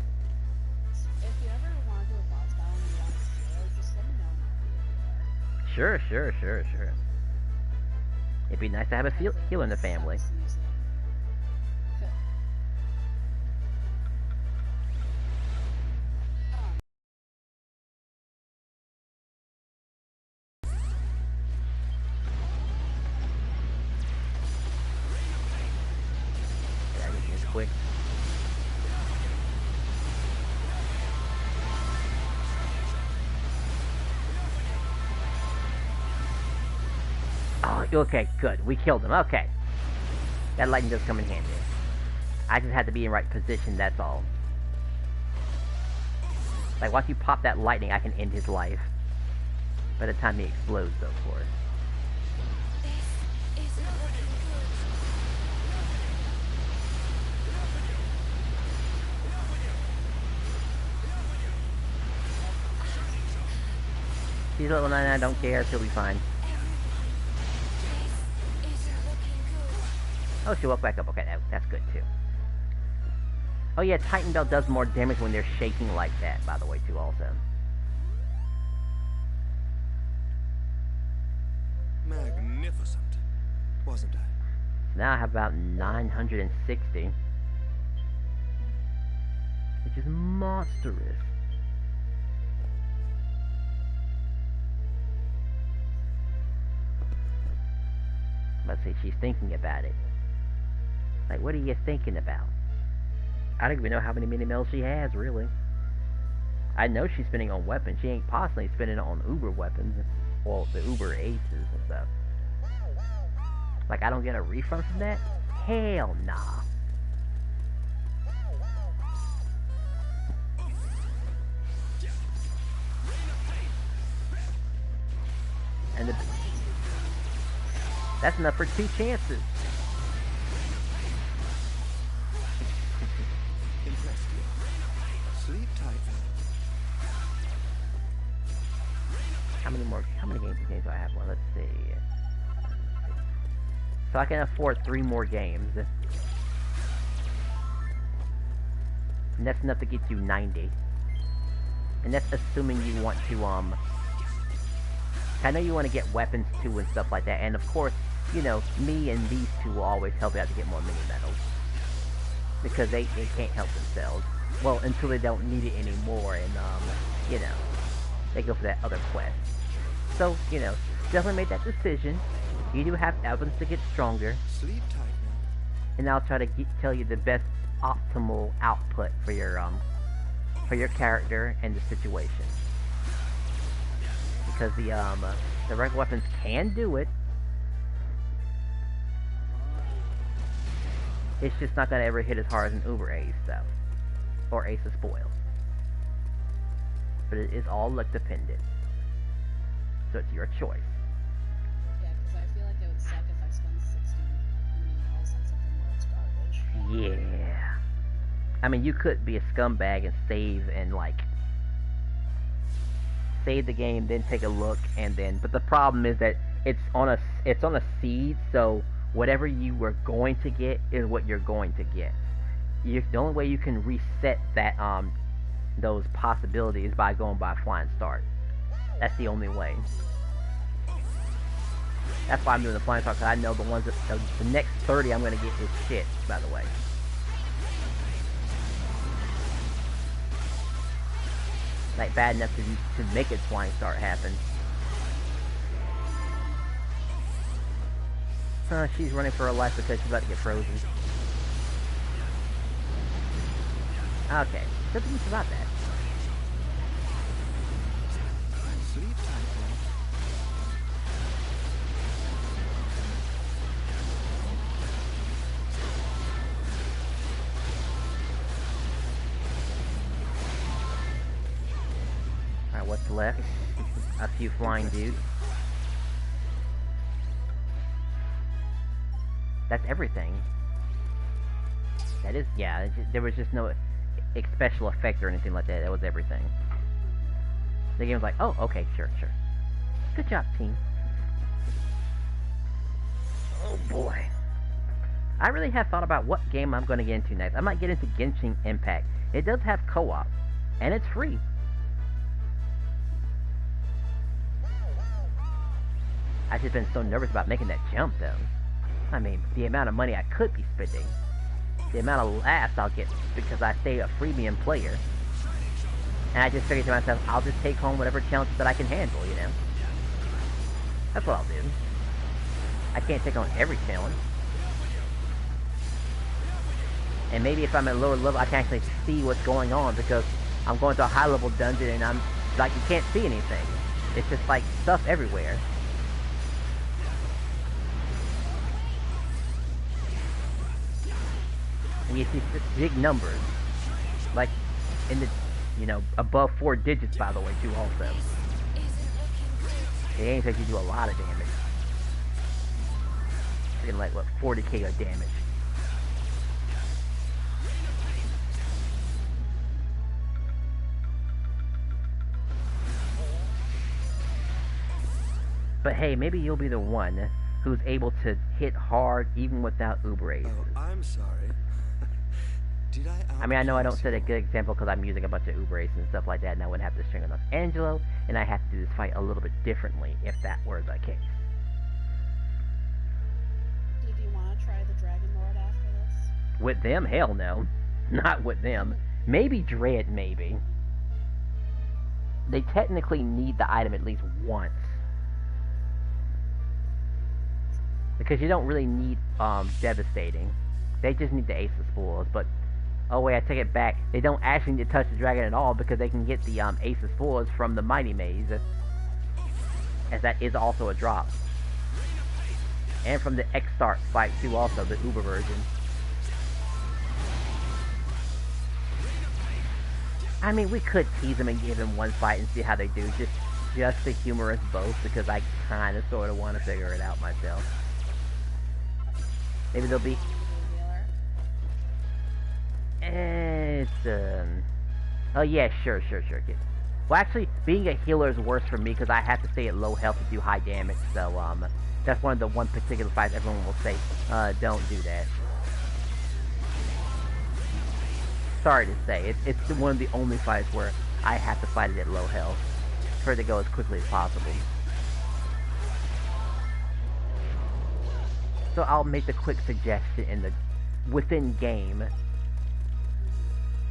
If you ever want to do a boss battle and you want to steal it, just let me know and I'll be Sure. It'd be nice to have a healer in the family. Quick. Oh, okay, good. We killed him. Okay. That lightning does come in handy. I just had to be in right position, that's all. Like, once you pop that lightning, I can end his life. By the time he explodes, though, of course. This isn't looking good. She's level 99, don't care, she'll be fine. Oh, she woke back up. Okay, that's good too. Oh yeah, Titan Belt does more damage when they're shaking like that, by the way, too, also. Magnificent, wasn't I? Now I have about 960. Which is monstrous. Let's see, she's thinking about it. Like, what are you thinking about? I don't even know how many mini-mills she has, really. I know she's spending on weapons. She ain't possibly spending it on Uber weapons. Well, the Uber aces and stuff. Like, I don't get a refund from that? Hell nah. And that's enough for 2 chances. Impressed you. Sleep tight now. How many games do I have? Well, let's see. So I can afford 3 more games. And that's enough to get you 90. And that's assuming you want to, I know you want to get weapons too and stuff like that, and of course, you know, me and these two will always help you out to get more mini medals. Because they can't help themselves. Well, until they don't need it anymore, and, you know, they go for that other quest. So, you know, definitely make that decision. You do have evidence to get stronger. Sleep tight now. And I'll try to tell you the best optimal output for your character and the situation. Because the regular weapons can do it. It's just not gonna ever hit as hard as an Uber Ace, though. Or Ace of Spoils. But it is all luck dependent. So it's your choice. Yeah, because I feel like it would suck if I spend 60 mini miles on something where it's garbage. Yeah. I mean, you could be a scumbag and save and, like, save the game, then take a look, and then... But the problem is that it's on a seed, so whatever you were going to get is what you're going to get. The only way you can reset that, those possibilities is by going by flying start. That's the only way. That's why I'm doing the flying start, because I know the ones that, the next 30 I'm going to get is shit, by the way. Like, bad enough to make its flying start happen. She's running for her life because she's about to get frozen. Okay, good thing about that. Sleep tight now. Alright, what's left? A few flying dudes. That's everything. That is, yeah, there was just no special effect or anything like that. That was everything. The game was like, oh, okay, sure. Good job, team. Oh boy. I really have thought about what game I'm going to get into next. I might get into Genshin Impact. It does have co-op, and it's free. I've just been so nervous about making that jump, though. I mean, the amount of money I could be spending. The amount of laughs I'll get because I stay a freemium player. And I just figured to myself, I'll just take home whatever challenges that I can handle, you know? That's what I'll do. I can't take on every challenge. And maybe if I'm at a lower level, I can actually see what's going on because I'm going to a high level dungeon and I'm like, you can't see anything. It's just like stuff everywhere. And you see big numbers, like in the, you know, above 4 digits, by the way, too. Also, it aims like you do a lot of damage. You're like what, 40k of damage. But hey, maybe you'll be the one who's able to hit hard even without Uber Ace. Oh, I'm sorry. Did I mean, I know I don't set a outclass good example because I'm using a bunch of Uber Aces and stuff like that, and I wouldn't have to string enough Angelo, and I have to do this fight a little bit differently if that were the case. Did you want to try the Dragon Lord after this? With them? Hell no. Not with them. Maybe Dread, maybe. They technically need the item at least once. Because you don't really need Devastating. They just need the Ace of Spoils, but oh wait, I take it back. They don't actually need to touch the dragon at all because they can get the Ace of Spoils from the Mighty Maze. As that is also a drop. And from the X-Start fight too also, the Uber version. I mean, we could tease them and give them one fight and see how they do. Just to humor us both because I kind of sort of want to figure it out myself. Maybe they'll be... Oh yeah, sure. Well, actually, being a healer is worse for me because I have to stay at low health to do high damage. So, that's one of the particular fights everyone will say, don't do that. Sorry to say, it's one of the only fights where I have to fight it at low health for it to go as quickly as possible. So I'll make the quick suggestion in the within game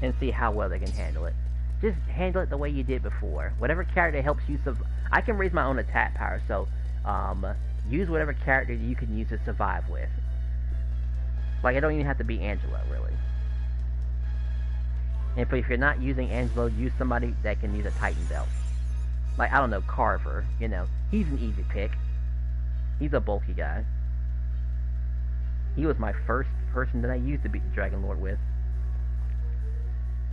and see how well they can handle it. Just handle it the way you did before. Whatever character helps you I can raise my own attack power, so use whatever character you can use to survive with. Like, I don't even have to be Angelo, really. And if you're not using Angelo, use somebody that can use a Titan Belt. Like, I don't know, Carver, you know. He's an easy pick. He's a bulky guy. He was my first person that I used to beat the Dragon Lord with.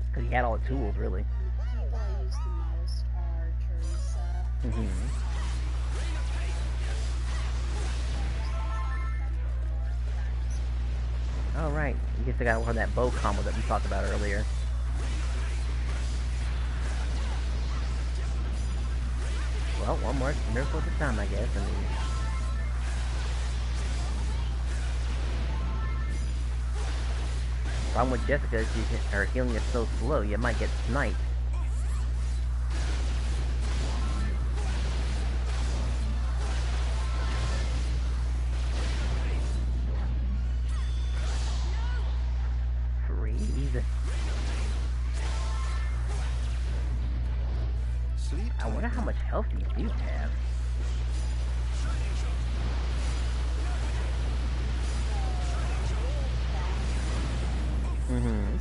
Because he had all the tools, really. The people I use the most are Teresa. Alright, I guess I gotta work on that bow combo that we talked about earlier. Well, one more miracle at a time, I guess. I mean, problem with Jessica is her healing is so slow, you might get sniped. Freeze. I wonder how much health these dudes have. Mm-hmm.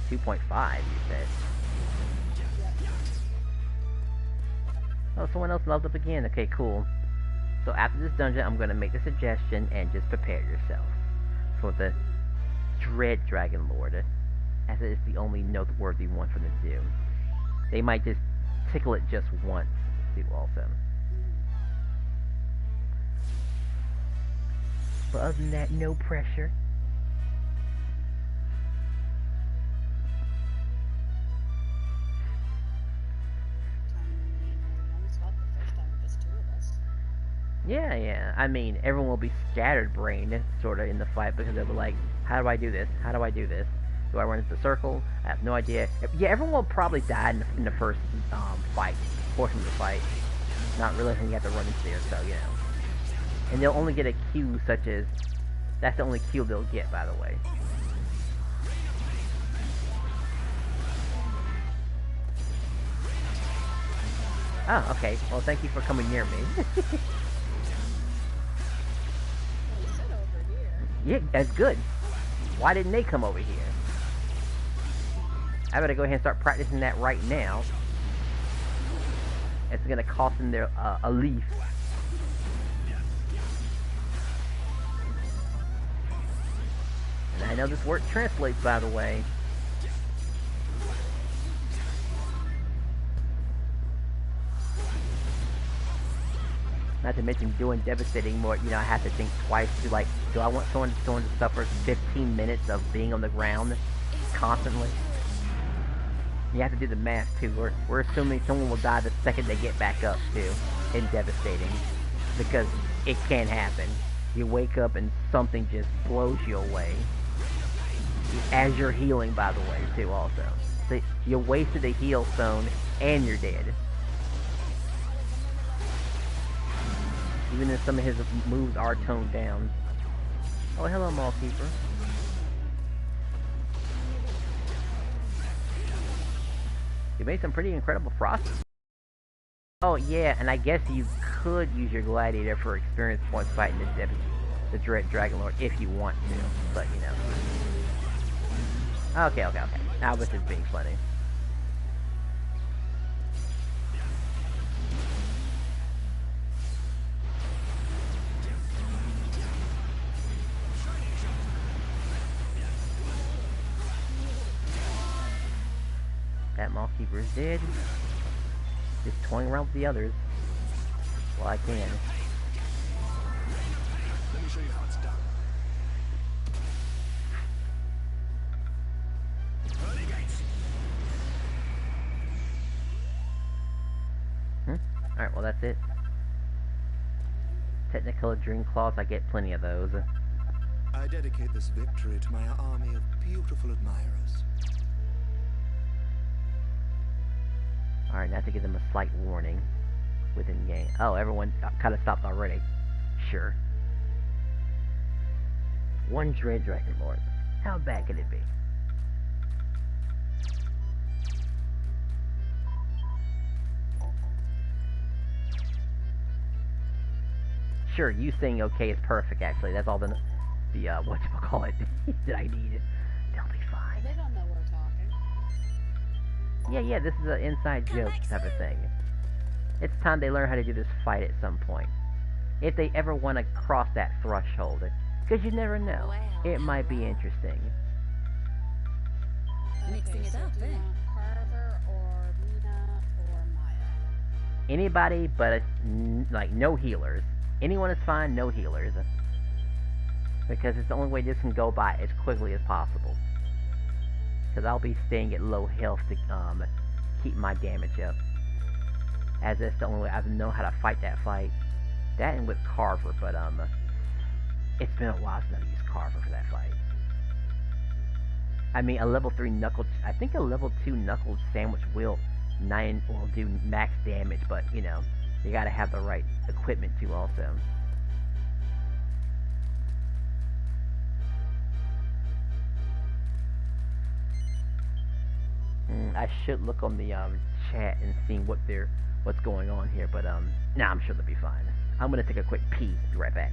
2.5, you said. Oh, someone else leveled up again. Okay, cool. So after this dungeon, I'm going to make the suggestion and just prepare yourself for the Dread Dragon Lord, as it is the only noteworthy one for them to do. They might just tickle it just once, too, also. But other than that, no pressure. Yeah. I mean, everyone will be scattered-brained, sort of, in the fight, because they'll be like, how do I do this? How do I do this? Do I run into the circle? I have no idea. Yeah, everyone will probably die in the first fight, portion of the fight. Not realizing you have to run into there, so, you know. And they'll only get a Q such as... That's the only Q they'll get, by the way. Oh, okay. Well, thank you for coming near me. Yeah, that's good. Why didn't they come over here? I better go ahead and start practicing that right now. It's gonna cost them their a leaf. And I know this word translates, by the way. Not to mention doing devastating more, you know, I have to think twice to, like, do I want someone to suffer 15 minutes of being on the ground constantly? You have to do the math too. We're assuming someone will die the second they get back up too. And devastating. Because it can happen. You wake up and something just blows you away. As you're healing, by the way, too, also. So you wasted a heal stone and you're dead. Even if some of his moves are toned down. Oh, hello, Mallkeeper. You made some pretty incredible process. Oh, yeah, and I guess you could use your gladiator for experience points fighting the Dread Dragon Lord if you want to, but, you know. Okay. I was just being funny. That Mallkeeper is dead. Just toying around with the others. Well, I can. Let me show you how it's done. Early gates. Alright, well that's it. Technicolor Dream Claws, I get plenty of those. I dedicate this victory to my army of beautiful admirers. Alright, now to give them a slight warning within game. Oh, everyone kind of stopped already. Sure. One Dread Dragon Lord. How bad could it be? Sure, you saying okay is perfect, actually. That's all the whatchamacallit that I need. They'll be fine. They don't know we're talking. Yeah, this is an inside joke type of thing. It's time they learn how to do this fight at some point. If they ever want to cross that threshold. Because you never know. It might be interesting. Mixing it so up, do you eh? want Carver or Mina or Maya? Anybody but, like, no healers. Anyone is fine, no healers. Because it's the only way this can go by as quickly as possible. Because I'll be staying at low health to keep my damage up. As that's the only way I know how to fight that fight. That and with Carver, but it's been a while since I've used Carver for that fight. I mean, a level 3 knuckle... I think a level 2 knuckle sandwich will do max damage, but, you know, you gotta have the right equipment too also. I should look on the chat and see what's going on here, but nah, I'm sure they'll be fine. I'm gonna take a quick pee. Be right back.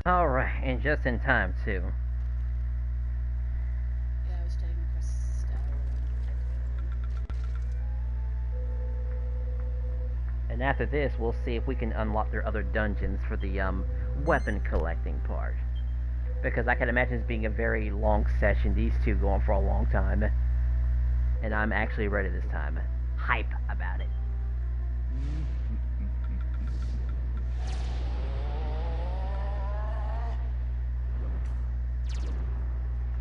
Alright, and just in time, too. Yeah, I was taking Christelle. And after this, we'll see if we can unlock their other dungeons for the, weapon collecting part. Because I can imagine this being a very long session, these two going for a long time. And I'm actually ready this time. Hype about it.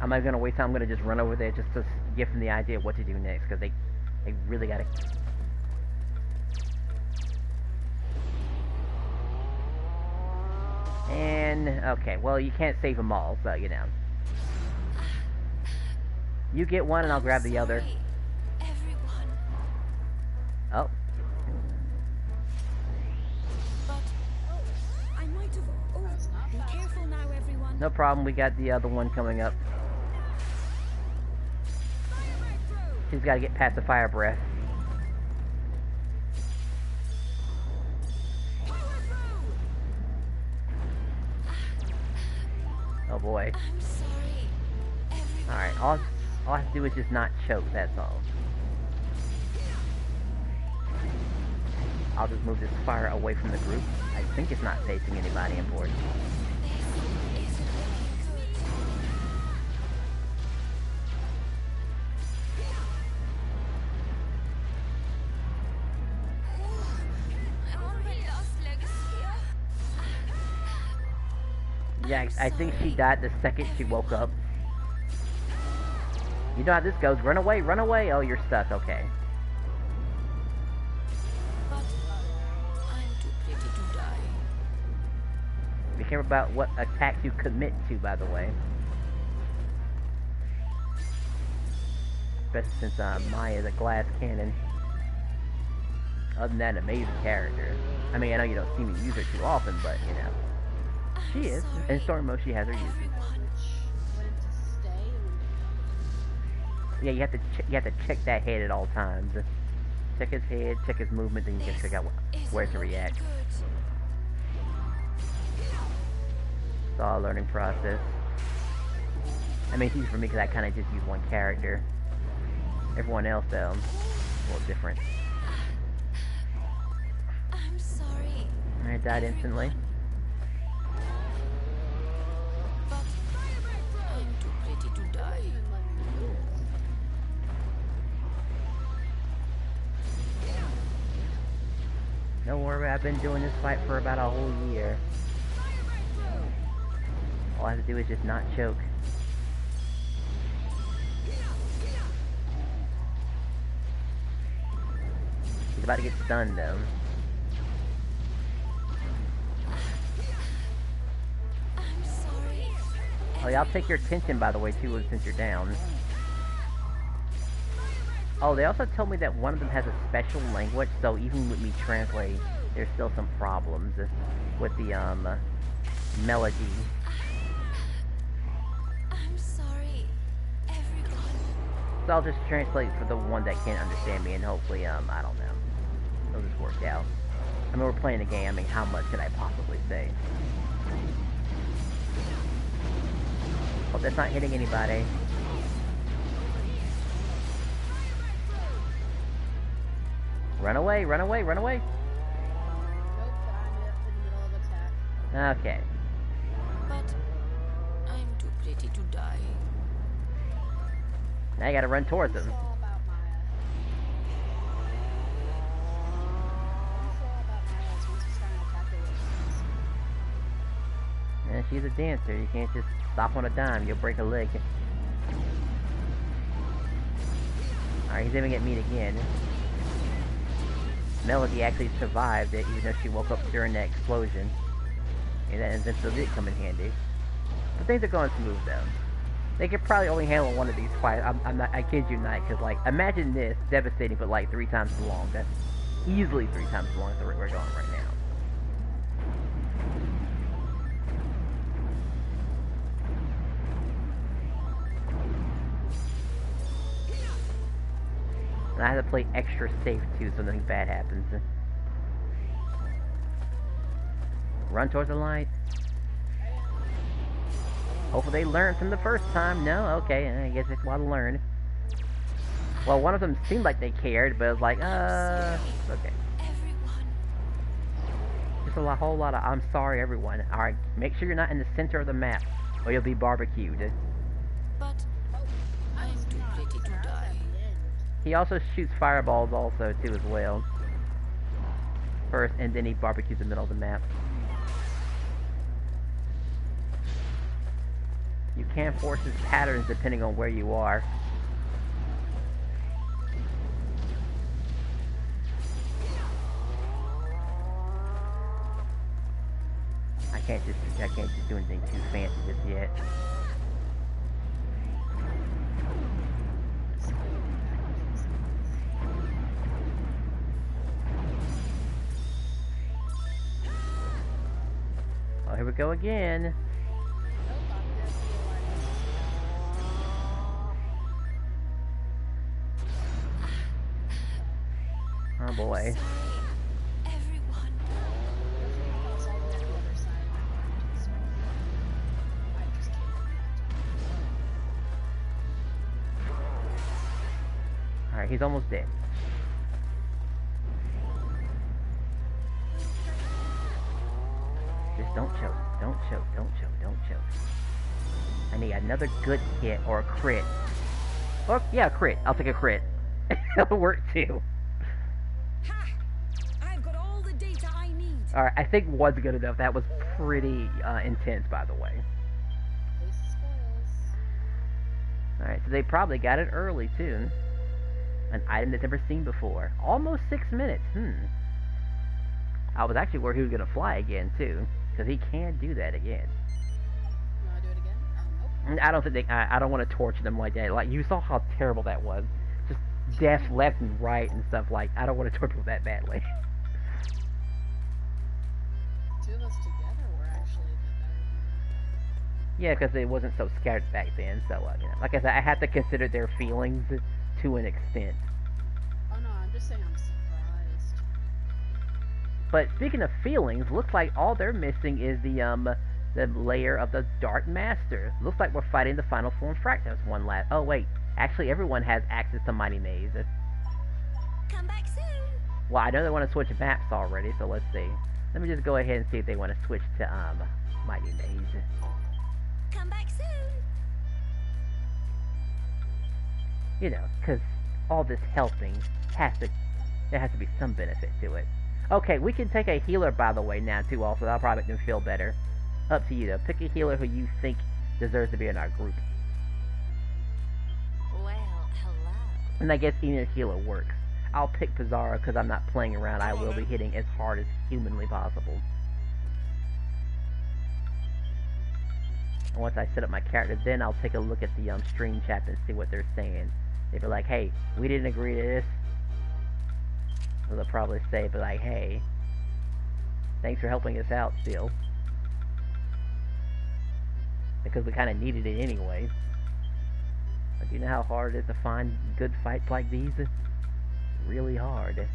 I'm not gonna waste time, I'm gonna just run over there just to give them the idea of what to do next, because they really gotta... And, okay, well, you can't save them all, so, you know. You get one and I'll grab the other. Everyone. Oh. But I might have. Oh, be careful now, everyone. No problem, we got the other one coming up. She's gotta get past the fire breath. Oh boy. I'm sorry. Everyone. Alright, all I have to do is just not choke, that's all. I'll just move this fire away from the group. I think it's not facing anybody important. This isn't looking good. I'm on my last legs here. Yeah, I think she died the second she woke up. You know how this goes. Run away, run away! Oh, you're stuck, okay. But I'm too pretty to die. Be careful about what attacks you commit to, by the way. Especially since Maya's a glass cannon. Other than that, amazing character. I mean, I know you don't see me use her too often, but, you know. She is. In story mode, she has her uses. When to stay and when to Yeah, you have to check that head at all times. Check his head, check his movement, then you can figure out where to react. It's all a learning process. I mean, it's easy for me because I kind of just use one character. Everyone else, though, a little different. I'm sorry. I died instantly. But I'm too pretty to die. Don't worry, I've been doing this fight for about a whole year. All I have to do is just not choke. He's about to get stunned, though. I'm sorry. Oh yeah, I'll take your attention, by the way, too, since you're down. Oh, they also told me that one of them has a special language, so even with me translating, there's still some problems with the, melody. I'm sorry. Everyone. So I'll just translate for the one that can't understand me, and hopefully, I don't know. It'll just work out. I mean, we're playing a game, I mean, how much could I possibly say? Hope that's not hitting anybody. Run away, run away, run away! Nope, but I'm in the middle of attack. Okay. But I'm too pretty to die. Now you gotta run towards them. It's all about Maya. It's all about Maya is once you start an attack, they will. And she's a dancer, you can't just stop on a dime, you'll break a leg. Alright, he's aiming at me again. Melody actually survived it, even though she woke up during that explosion. And that invincibility did come in handy. But things are going smooth though. They could probably only handle one of these fights. I kid you not, because like, imagine this devastating, but like 3 times as long. That's easily 3 times as long as we're going right now. And I have to play extra safe too, so nothing bad happens. Run towards the light. Hopefully they learned from the first time. No? Okay, I guess it's while to learn. Well, one of them seemed like they cared, but it was like, okay. Everyone. Just a whole lot of, I'm sorry, everyone. Alright, make sure you're not in the center of the map, or you'll be barbecued. But I'm too pretty to die. He also shoots fireballs also, too, as well. First, and then he barbecues the middle of the map. You can force his patterns depending on where you are. I can't just do anything too fancy just yet. Oh, here we go again. Oh boy. Alright, he's almost dead. Just don't choke. Don't choke. Don't choke. Don't choke. I need another good hit or a crit. Or, yeah, a crit. I'll take a crit. That'll work too. Ha! I've got all the data I need. Alright, I think one's good enough. That was pretty intense, by the way. Alright, so they probably got it early, too. An item that's never seen before. Almost 6 minutes. I was actually worried he was going to fly again, too. Because he can do that again. You want to do it again? Nope. I don't think I don't want to torture them like that. Like, you saw how terrible that was. Just death left and right and stuff. Like, I don't want to torture them that badly. Two of us together were actually a bit better. Yeah, because it wasn't so scattered back then. So, you know, like I said, I had to consider their feelings to an extent. Oh no, I'm just saying I'm surprised. But speaking of feelings, looks like all they're missing is the layer of the Dark Master. Looks like we're fighting the final form Fractus one last. Oh wait, actually everyone has access to Mighty Maze. Come back soon. Well, I know they want to switch maps already, so let's see. Let me just go ahead and see if they want to switch to Mighty Maze. Come back soon. You know, because all this helping there has to be some benefit to it. Okay, we can take a healer, by the way, now, too, also. That'll probably make them feel better. Up to you, though. Pick a healer who you think deserves to be in our group. Well, hello. And I guess either healer works. I'll pick Pizarro because I'm not playing around. I will be hitting as hard as humanly possible. And once I set up my character, then I'll take a look at the stream chat and see what they're saying. If they're like, hey, we didn't agree to this, well, they'll probably say, but like, hey, thanks for helping us out still. Because we kind of needed it anyway. But do you know how hard it is to find good fights like these? Really hard. To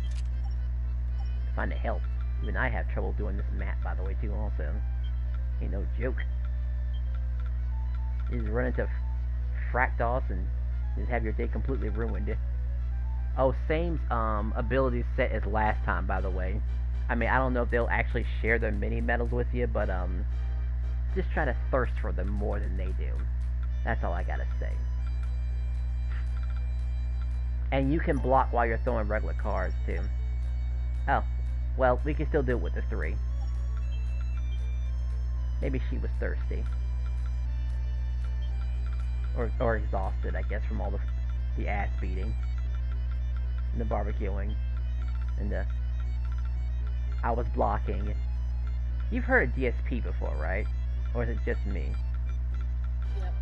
find the help. Even I have trouble doing this map, by the way, too, also. Ain't no joke. You just run into Fractos and just have your day completely ruined. Oh, same ability set as last time, by the way. I mean, I don't know if they'll actually share their mini medals with you, but just try to thirst for them more than they do. That's all I gotta say. And you can block while you're throwing regular cards, too. Oh, well, we can still do it with the 3. Maybe she was thirsty. Or exhausted, I guess, from all the ass beating. And the barbecuing. And I was blocking. You've heard of DSP before, right? Or is it just me? Yep.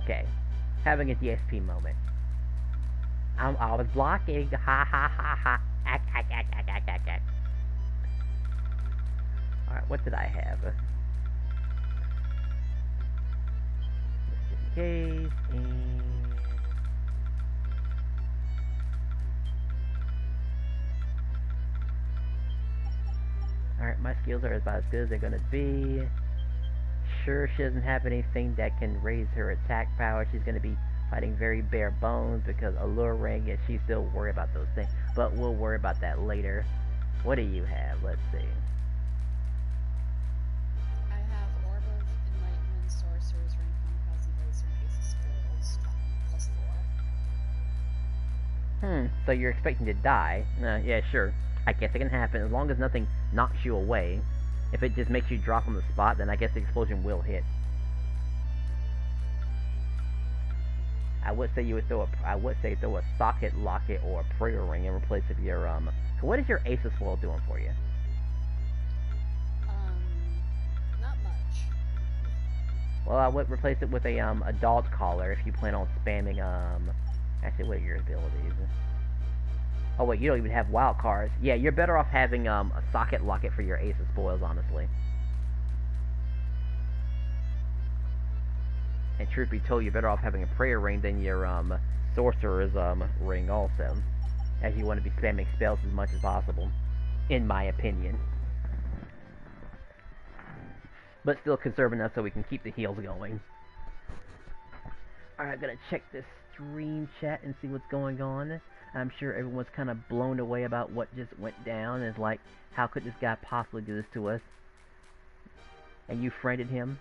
Okay. Having a DSP moment. I was blocking. Ha ha ha ha. Ack, ack, ack, ack, ack, ack, ack. Alright, what did I have? Just in case, and... Alright, my skills are about as good as they're gonna be. sure she doesn't have anything that can raise her attack power. She's going to be fighting very bare bones because alluring, and she's still worried about those things. But we'll worry about that later. What do you have? Let's see. I have Orb of Enlightenment, Sorcerer's Ring, Kamikaze Laser, and Ace of Spoils, plus 4. So you're expecting to die. Yeah, sure. I guess it can happen as long as nothing knocks you away. If it just makes you drop on the spot, then I guess the explosion will hit. I would say throw a socket, locket, or a prayer ring in place of your So what is your Ace of Spoil doing for you? Not much. Well, I would replace it with a dog collar if you plan on spamming Actually, what are your abilities? Oh wait, you don't even have wild cards. Yeah, you're better off having a socket locket for your Ace of Spoils, honestly. And truth be told, you're better off having a prayer ring than your sorcerer's ring also, as you want to be spamming spells as much as possible, in my opinion. But still conserve enough so we can keep the heals going. Alright, I'm gonna check this stream chat and see what's going on. I'm sure everyone's kind of blown away about what just went down. It's like, how could this guy possibly do this to us? And you friended him?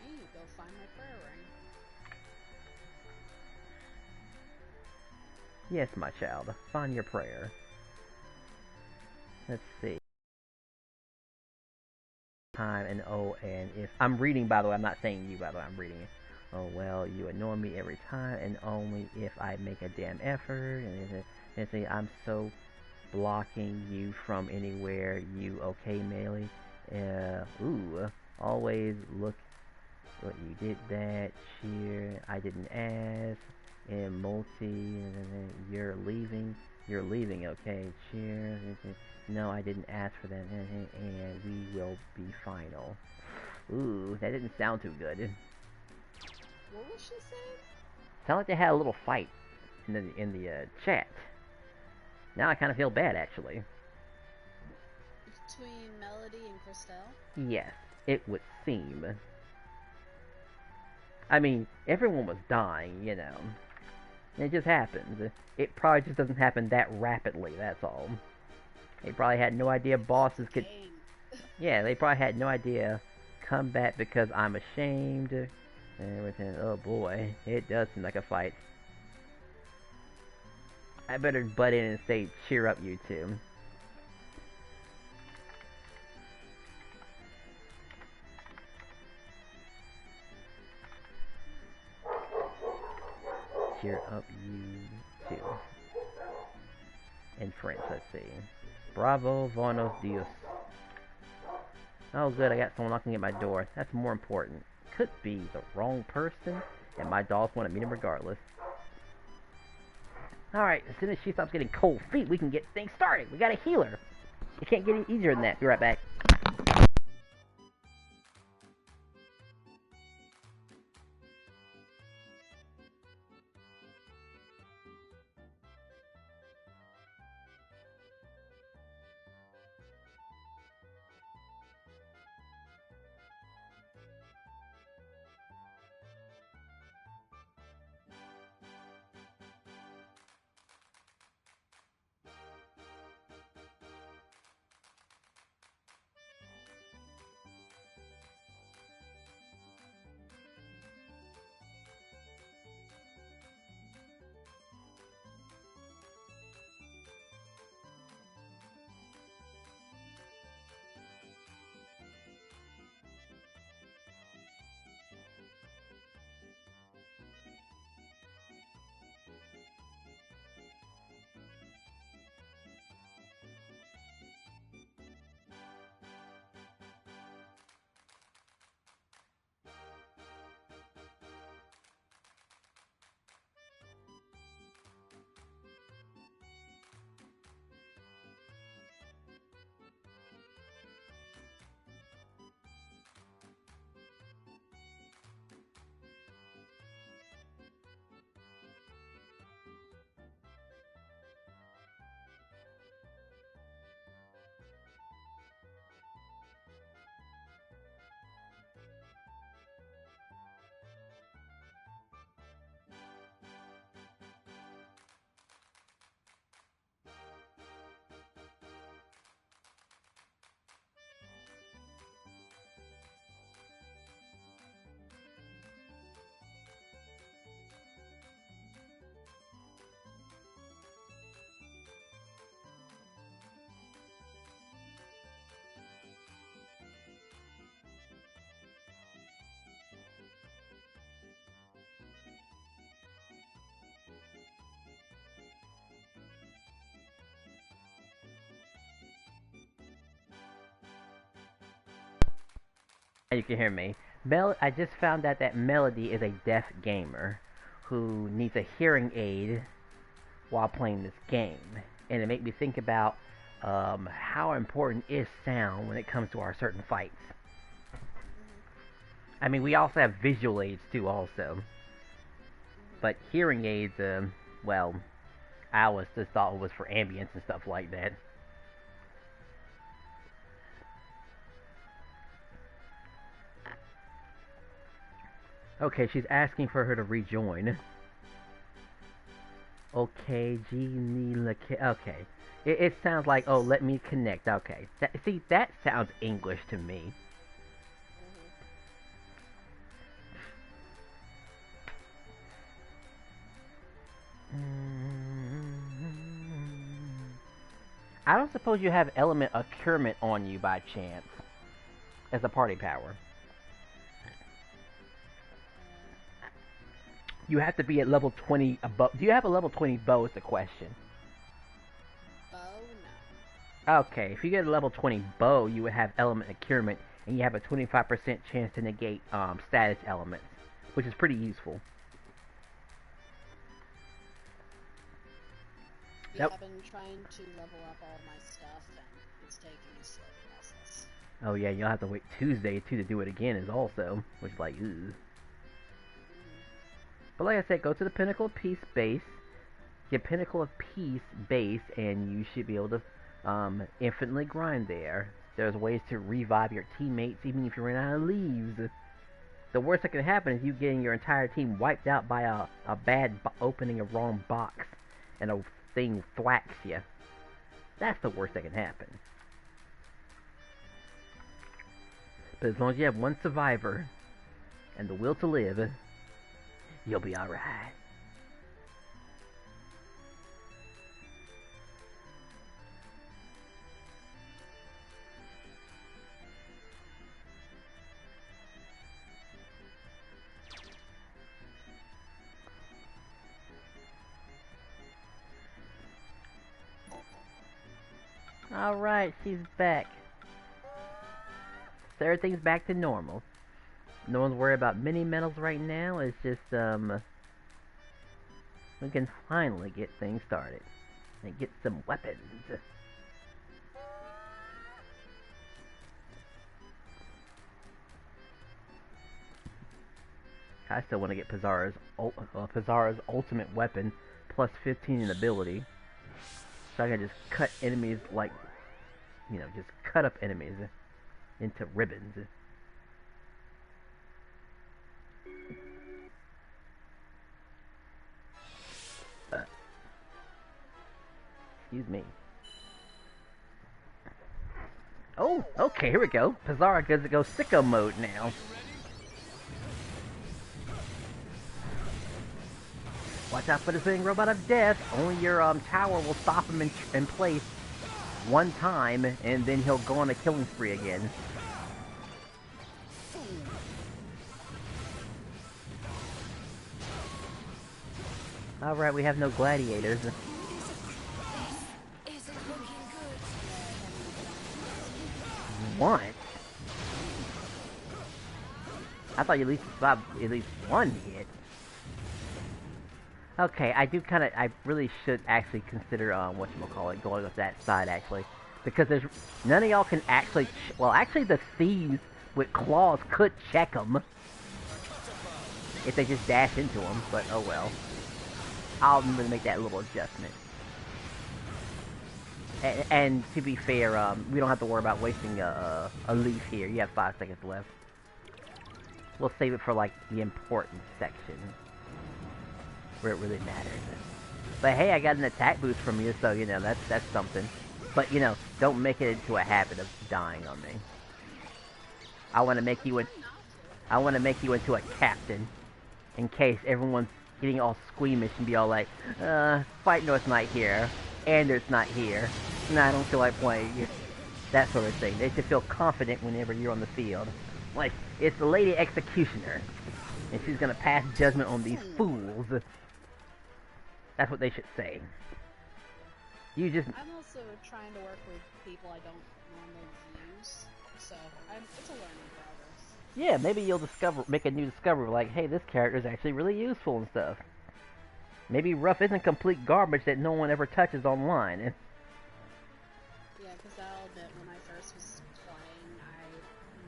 I need to go find my prayer ring. Yes, my child. Find your prayer. Let's see. Time and if I'm reading, by the way, I'm not saying you, by the way, I'm reading it. Oh well, you annoy me every time, and only if I make a damn effort. And say I'm so blocking you from anywhere. You okay, Melee? Always look what you did. That cheer. I didn't ask. And multi. You're leaving. You're leaving. Okay. Cheers. No, I didn't ask for that, and we will be final. Ooh, that didn't sound too good. What was she saying? Sounded like they had a little fight in the chat. Now I kind of feel bad, actually. Between Melody and Christelle? Yes, it would seem. I mean, everyone was dying, you know. It just happens. It probably just doesn't happen that rapidly, that's all. They probably had no idea bosses could... Yeah, they probably had no idea combat because I'm ashamed. And everything. Oh boy, it does seem like a fight. I better butt in and say, cheer up, you two. Cheer up, you two. In French, let's see. Bravo, buenos dias. Oh good, I got someone knocking at my door. That's more important. Could be the wrong person, and my dogs want to meet him regardless. Alright, as soon as she stops getting cold feet, we can get things started. We got a healer. It can't get any easier than that. Be right back. You can hear me. I just found out that Melody is a deaf gamer who needs a hearing aid while playing this game. And it made me think about how important is sound when it comes to our certain fights. I mean, we also have visual aids too, also. But hearing aids, well, I always just thought it was for ambience and stuff like that. Okay, she's asking for her to rejoin. Okay, okay. It sounds like, oh, let me connect. Okay. See, that sounds English to me. I don't suppose you have element accurement on you by chance as a party power. You have to be at level 20 above. Do you have a level 20 bow is the question. Bow? No. Okay, if you get a level 20 bow, you would have element accurement, and you have a 25% chance to negate status elements, which is pretty useful. Yeah, I've been trying to level up all my stuff, and it's taking a slow process. Oh yeah, you'll have to wait Tuesday too to do it again, is also, which is like, ooh. But like I said, go to the Pinnacle of Peace base, get Pinnacle of Peace base, and you should be able to infinitely grind there. There's ways to revive your teammates even if you run out of leaves. The worst that can happen is you getting your entire team wiped out by a bad opening a wrong box, and a thing thwacks you. That's the worst that can happen. But as long as you have one survivor and the will to live, you'll be alright. Alright, she's back. So everything's back to normal. No one's worried about mini medals right now. It's just, we can finally get things started. And get some weapons. I still want to get Pizarro's ultimate weapon, plus 15 in ability. So I can just cut enemies like, you know, just cut up enemies into ribbons. Excuse me. Oh, okay, here we go. Pizarro gets to go sicko mode now. Watch out for the spinning robot of death. Only your tower will stop him in place one time, and then he'll go on a killing spree again. Alright, we have no gladiators. What? I thought you at least saw at least one hit. Okay, I really should actually consider, whatchamacallit, going with that side, actually. Because there's, none of y'all can actually, well, actually the thieves with claws could check them. If they just dash into them, but oh well. I'll remember to make that little adjustment. And to be fair, we don't have to worry about wasting a leaf here. You have 5 seconds left. We'll save it for, like, the important section. Where it really matters. But hey, I got an attack boost from you, so, you know, that's something. But, you know, don't make it into a habit of dying on me. I want to make you into a captain. In case everyone's getting all squeamish and be all like, FightNoid's not here. Ander's not here. No, I don't feel like playing. That sort of thing. They should feel confident whenever you're on the field. Like, it's the Lady Executioner. And she's gonna pass judgment on these fools. That's what they should say. You just... I'm also trying to work with people I don't normally use, so it's a learning progress. Yeah, maybe you'll make a new discovery like, hey, this character is actually really useful and stuff. Maybe Ruff isn't complete garbage that no one ever touches online. Yeah, because I'll admit, when I first was playing, I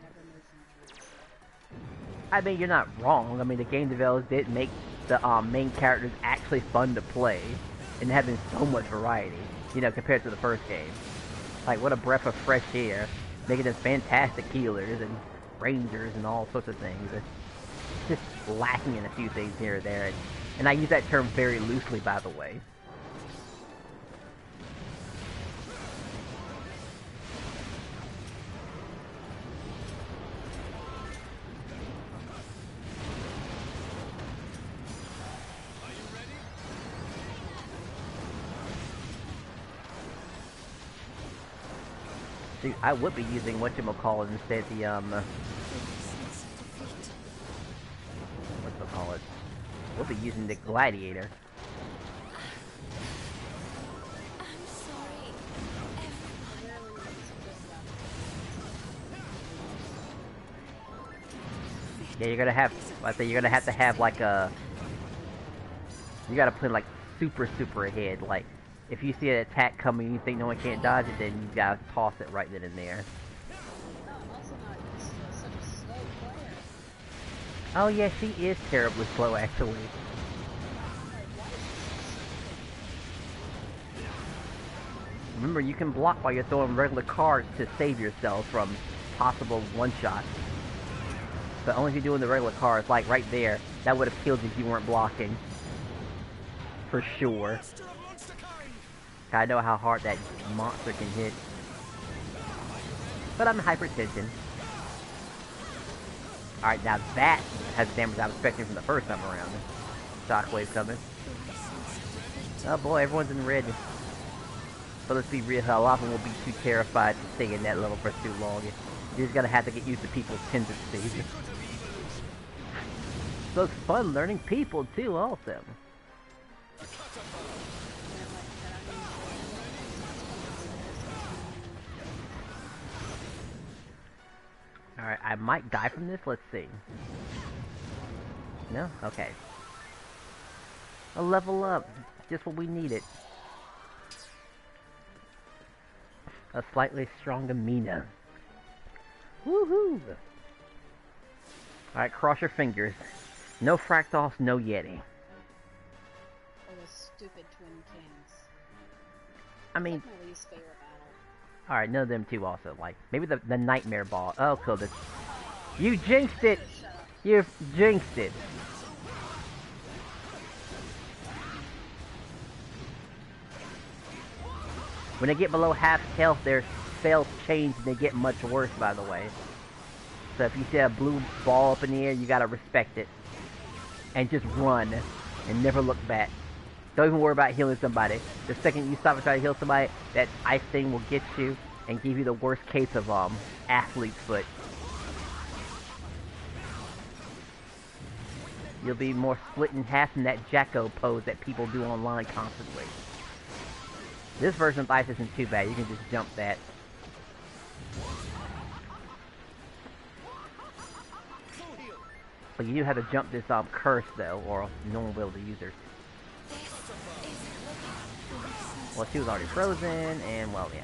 never moved from trees. I mean, you're not wrong. I mean, the game developers did make the main characters actually fun to play, and having so much variety, you know, compared to the first game. Like, what a breath of fresh air, making them fantastic healers and rangers and all sorts of things. It's just lacking in a few things here or there, and I use that term very loosely, by the way. See, I would be using whatchamacallit instead the, whatchamacallit? We'll be using the gladiator. I'm sorry, everyone. Yeah, you're gonna have, I think you're gonna have to have like a, you gotta play like super ahead, like, if you see an attack coming and you think no one can't dodge it, then you gotta toss it right then and there. I'm also not such a slow player. Oh yeah, she is terribly slow actually. Like, why is she so Remember, you can block while you're throwing regular cards to save yourself from possible one-shots. But only if you're doing the regular cards, like right there, that would have killed you if you weren't blocking. For sure. I know how hard that monster can hit. But I'm hypertension. Alright, now that has the damage I was expecting from the first time around. Shockwave coming. Oh boy, everyone's in red. But let's be real, a lot of them will be too terrified to stay in that level for too long. You're just gonna have to get used to people's tendencies. So it's fun learning people too, also. Alright, I might die from this, let's see. No? Okay. A level up. Just what we needed. A slightly stronger Mina. Woohoo! Alright, cross your fingers. No Fractals, no Yeti. Or the stupid Twin Kings. I mean, That's my least favorite battle. alright, none of them two also. Like, maybe the Nightmare Ball. Oh, cool. You jinxed it! You jinxed it. When they get below half health, their spells change and they get much worse, by the way. So if you see a blue ball up in the air, you gotta respect it. And just run. And never look back. Don't even worry about healing somebody. The second you stop and try to heal somebody, that ice thing will get you and give you the worst case of athlete's foot. You'll be more split in half in that Jacko pose that people do online constantly. This version of ice isn't too bad. You can just jump that. But you do have to jump this curse though, or no one will be able to use her. Well, she was already frozen, and well, yeah.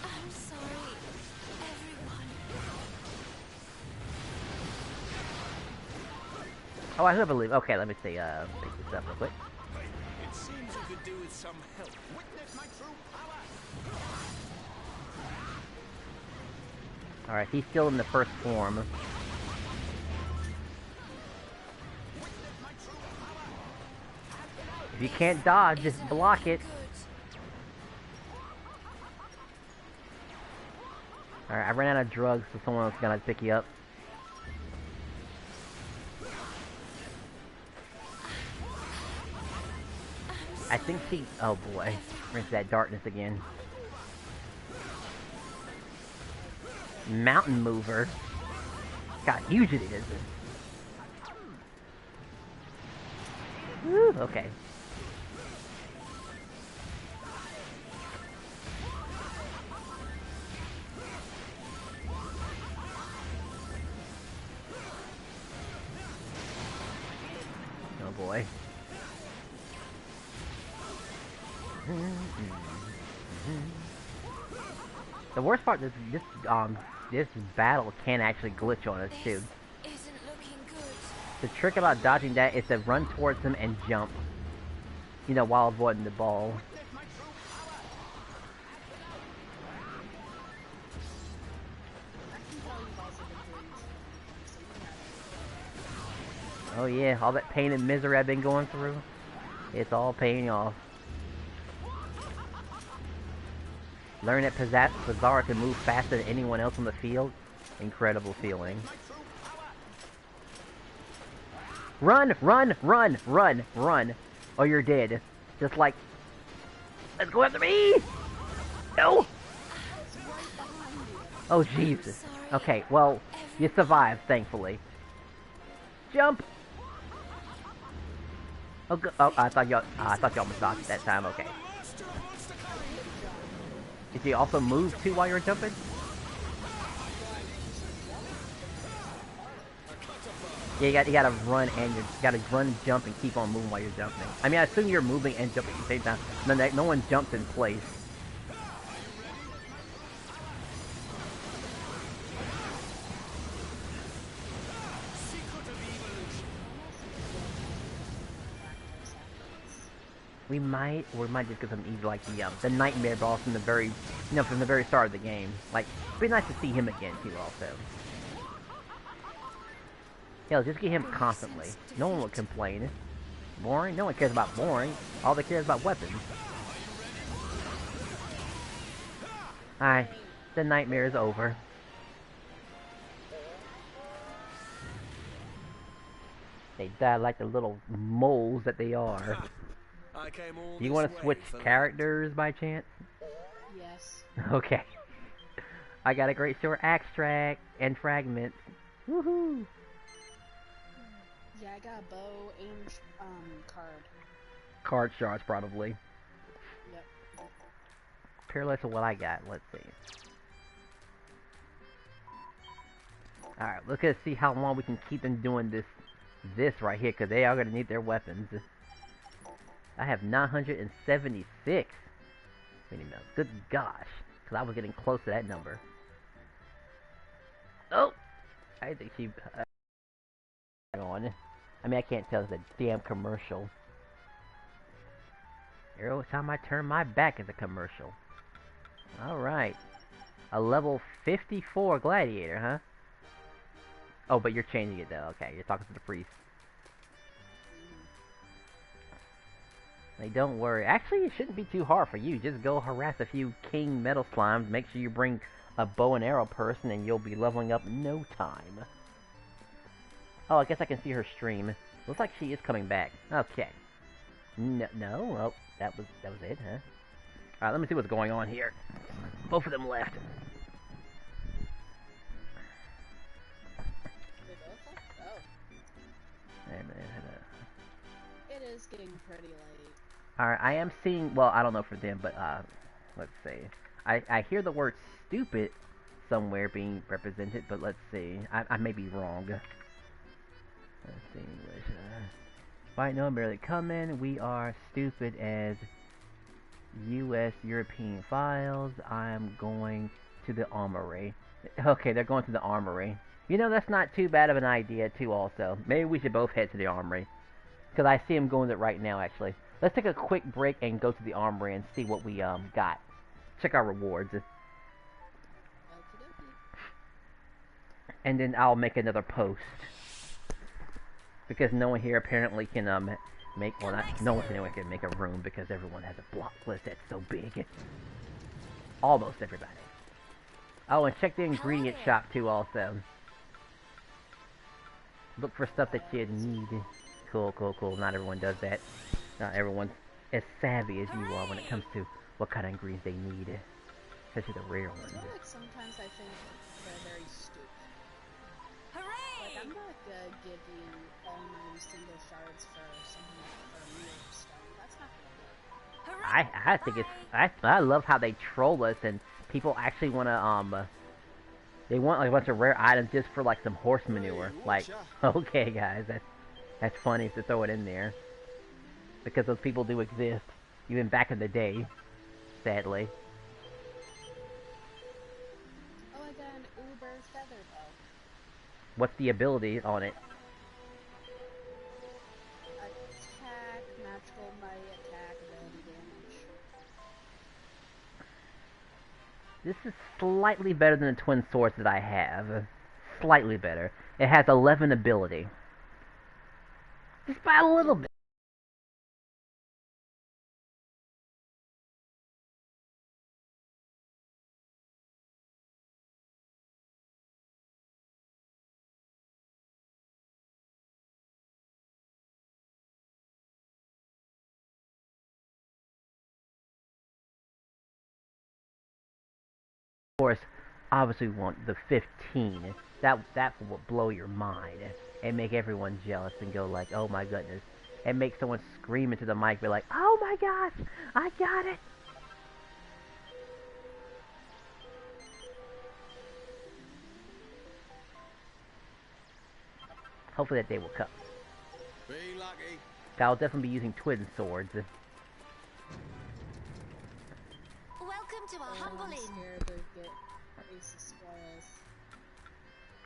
I'm sorry, everyone. Oh, I do believe. Okay, let me see. Pick this up real quick. It seems you could do with some help. Witness my true power. Alright, he's still in the first form. If you can't dodge, just block it. Alright, I ran out of drugs, so someone else is gonna pick you up. I think she... Oh boy. Where's that darkness again? Mountain mover. God, huge it is. Woo, okay. boy. The worst part is this battle can actually glitch on us too. Isn't looking good. The trick about dodging that is to run towards them and jump. You know, while avoiding the ball. Oh yeah, all that pain and misery I've been going through, it's all paying off. Learn that Pizarro can move faster than anyone else on the field. Incredible feeling. Run, run, run, run, run, or you're dead. Just like, let's go after me! No! Oh Jesus. Okay, well, you survived, thankfully. Jump! Oh, oh, I thought y'all almost dodged it that time. Okay. Did you also move too while you were jumping? Yeah, you gotta run and you gotta run, jump, and keep on moving while you're jumping. I mean, I assume you're moving and jumping at the same time. No one jumps in place. We might just get something easy like the nightmare boss from the very, from the very start of the game. Like, it'd be nice to see him again too, also. Hell, just get him constantly. No one will complain. Boring? No one cares about boring. All they care is about weapons. Alright, the nightmare is over. They died like the little moles that they are. Do you want to switch characters by chance? Yes. Okay. I got a great short extract and fragments. Woohoo! Yeah, I got a bow and card. Card shards, probably. Yep. Parallel to what I got. Let's see. Alright, let's see how long we can keep them doing this right here, because they are going to need their weapons. I have 976. Wait a minute. Good gosh. Because I was getting close to that number. Oh! I think she... on. I mean, I can't tell. It's a damn commercial. Every time I turn my back is a commercial. Alright. A level 54 gladiator, huh? Oh, but you're changing it though. Okay, you're talking to the priest. Hey, don't worry. Actually, it shouldn't be too hard for you. Just go harass a few king metal slimes. Make sure you bring a bow and arrow person, and you'll be leveling up in no time. Oh, I guess I can see her stream. Looks like she is coming back. Okay. No. Oh, that was it, huh? All right, let me see what's going on here. Both of them left. They both left? Oh. Hey, man. It is getting pretty late. Alright, I am seeing, well, I don't know for them, but, let's see. I hear the word stupid somewhere being represented, but let's see. I may be wrong. Let's see, English. Right, no, barely coming. We are stupid as U.S. European files. I'm going to the armory. Okay, they're going to the armory. You know, that's not too bad of an idea, too, also. Maybe we should both head to the armory. Because I see him going there right now, actually. Let's take a quick break and go to the armory and see what we got. Check our rewards. And then I'll make another post. Because no one here apparently can make, well, not, no one anyway can make a room because everyone has a block list that's so big. Almost everybody. Oh, and check the ingredient shop too also. Look for stuff that you need. Cool. Not everyone does that. Not everyone's as savvy as you are when it comes to what kind of ingredients they need. Especially the rare ones. I feel like sometimes I think they're very stupid. Hooray! Like, I'm not gonna give you all 90 single shards for something like for a meal stone. That's not gonna work. Hooray! I think it's I love how they troll us and people actually wanna they want like a bunch of rare items just for like some horse manure. Like, okay guys, That's funny to throw it in there. Because those people do exist. Even back in the day. Sadly. Oh, I got an Uber feather bow. What's the ability on it? Attack, magical might, attack, ability damage. This is slightly better than the twin swords that I have. Slightly better. It has 11 ability. Just by a little bit. Of course, obviously we want the 15. That will blow your mind and make everyone jealous and go like, oh my goodness. And make someone scream into the mic, be like, oh my gosh, I got it. Hopefully that day will come. Be lucky. I'll definitely be using twin swords. Welcome to our humble I'm inn. scared to get Ace of Spoils.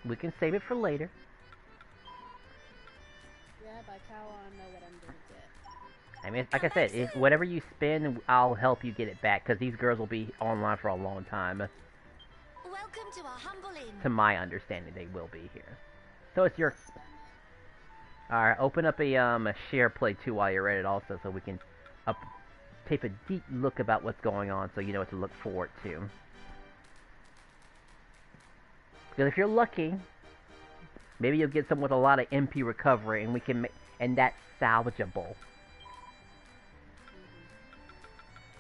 We can save it for later. Yeah, but I kinda wanna know what I'm gonna get. I mean, like I said, if whatever you spend, I'll help you get it back, because these girls will be online for a long time. Welcome to our humble inn. To my understanding, they will be here. So it's your... Alright, open up a share play too while you're at it also, so we can take a deep look about what's going on, so you know what to look forward to. Because if you're lucky, maybe you'll get some with a lot of MP recovery, and we can and that's salvageable.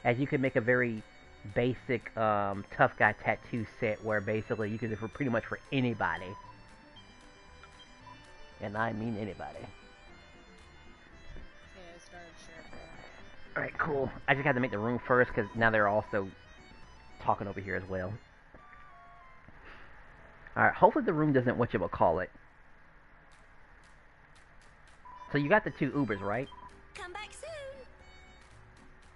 As you can make a very basic tough guy tattoo set where basically you can do it for pretty much for anybody. And I mean anybody. Okay, I started sharing. Alright, cool. I just had to make the room first because now they're also talking over here as well. Alright, hopefully the room doesn't whatchamacallit. So you got the 2 Ubers, right? Come back soon.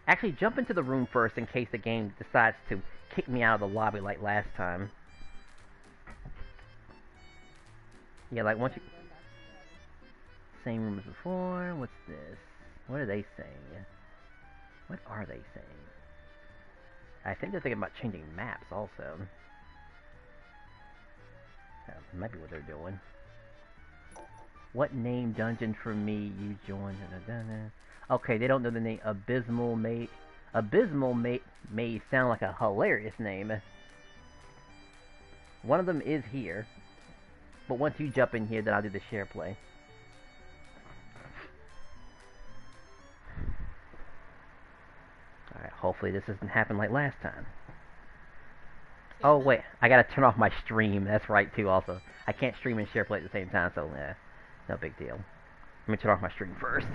Actually, jump into the room first in case the game decides to kick me out of the lobby like last time. Yeah, like once you... Same room as before. What's this? What are they saying? What are they saying? I think they're thinking about changing maps also. That might be what they're doing. What name dungeon for me you joined? Okay, they don't know the name. Abysmal Mate. Abysmal Mate may sound like a hilarious name. One of them is here. But once you jump in here, then I'll do the share play. Alright, hopefully this doesn't happen like last time. Oh, wait. I gotta turn off my stream. That's right, too, also. I can't stream and share play at the same time, so, no big deal. Let me turn off my stream first.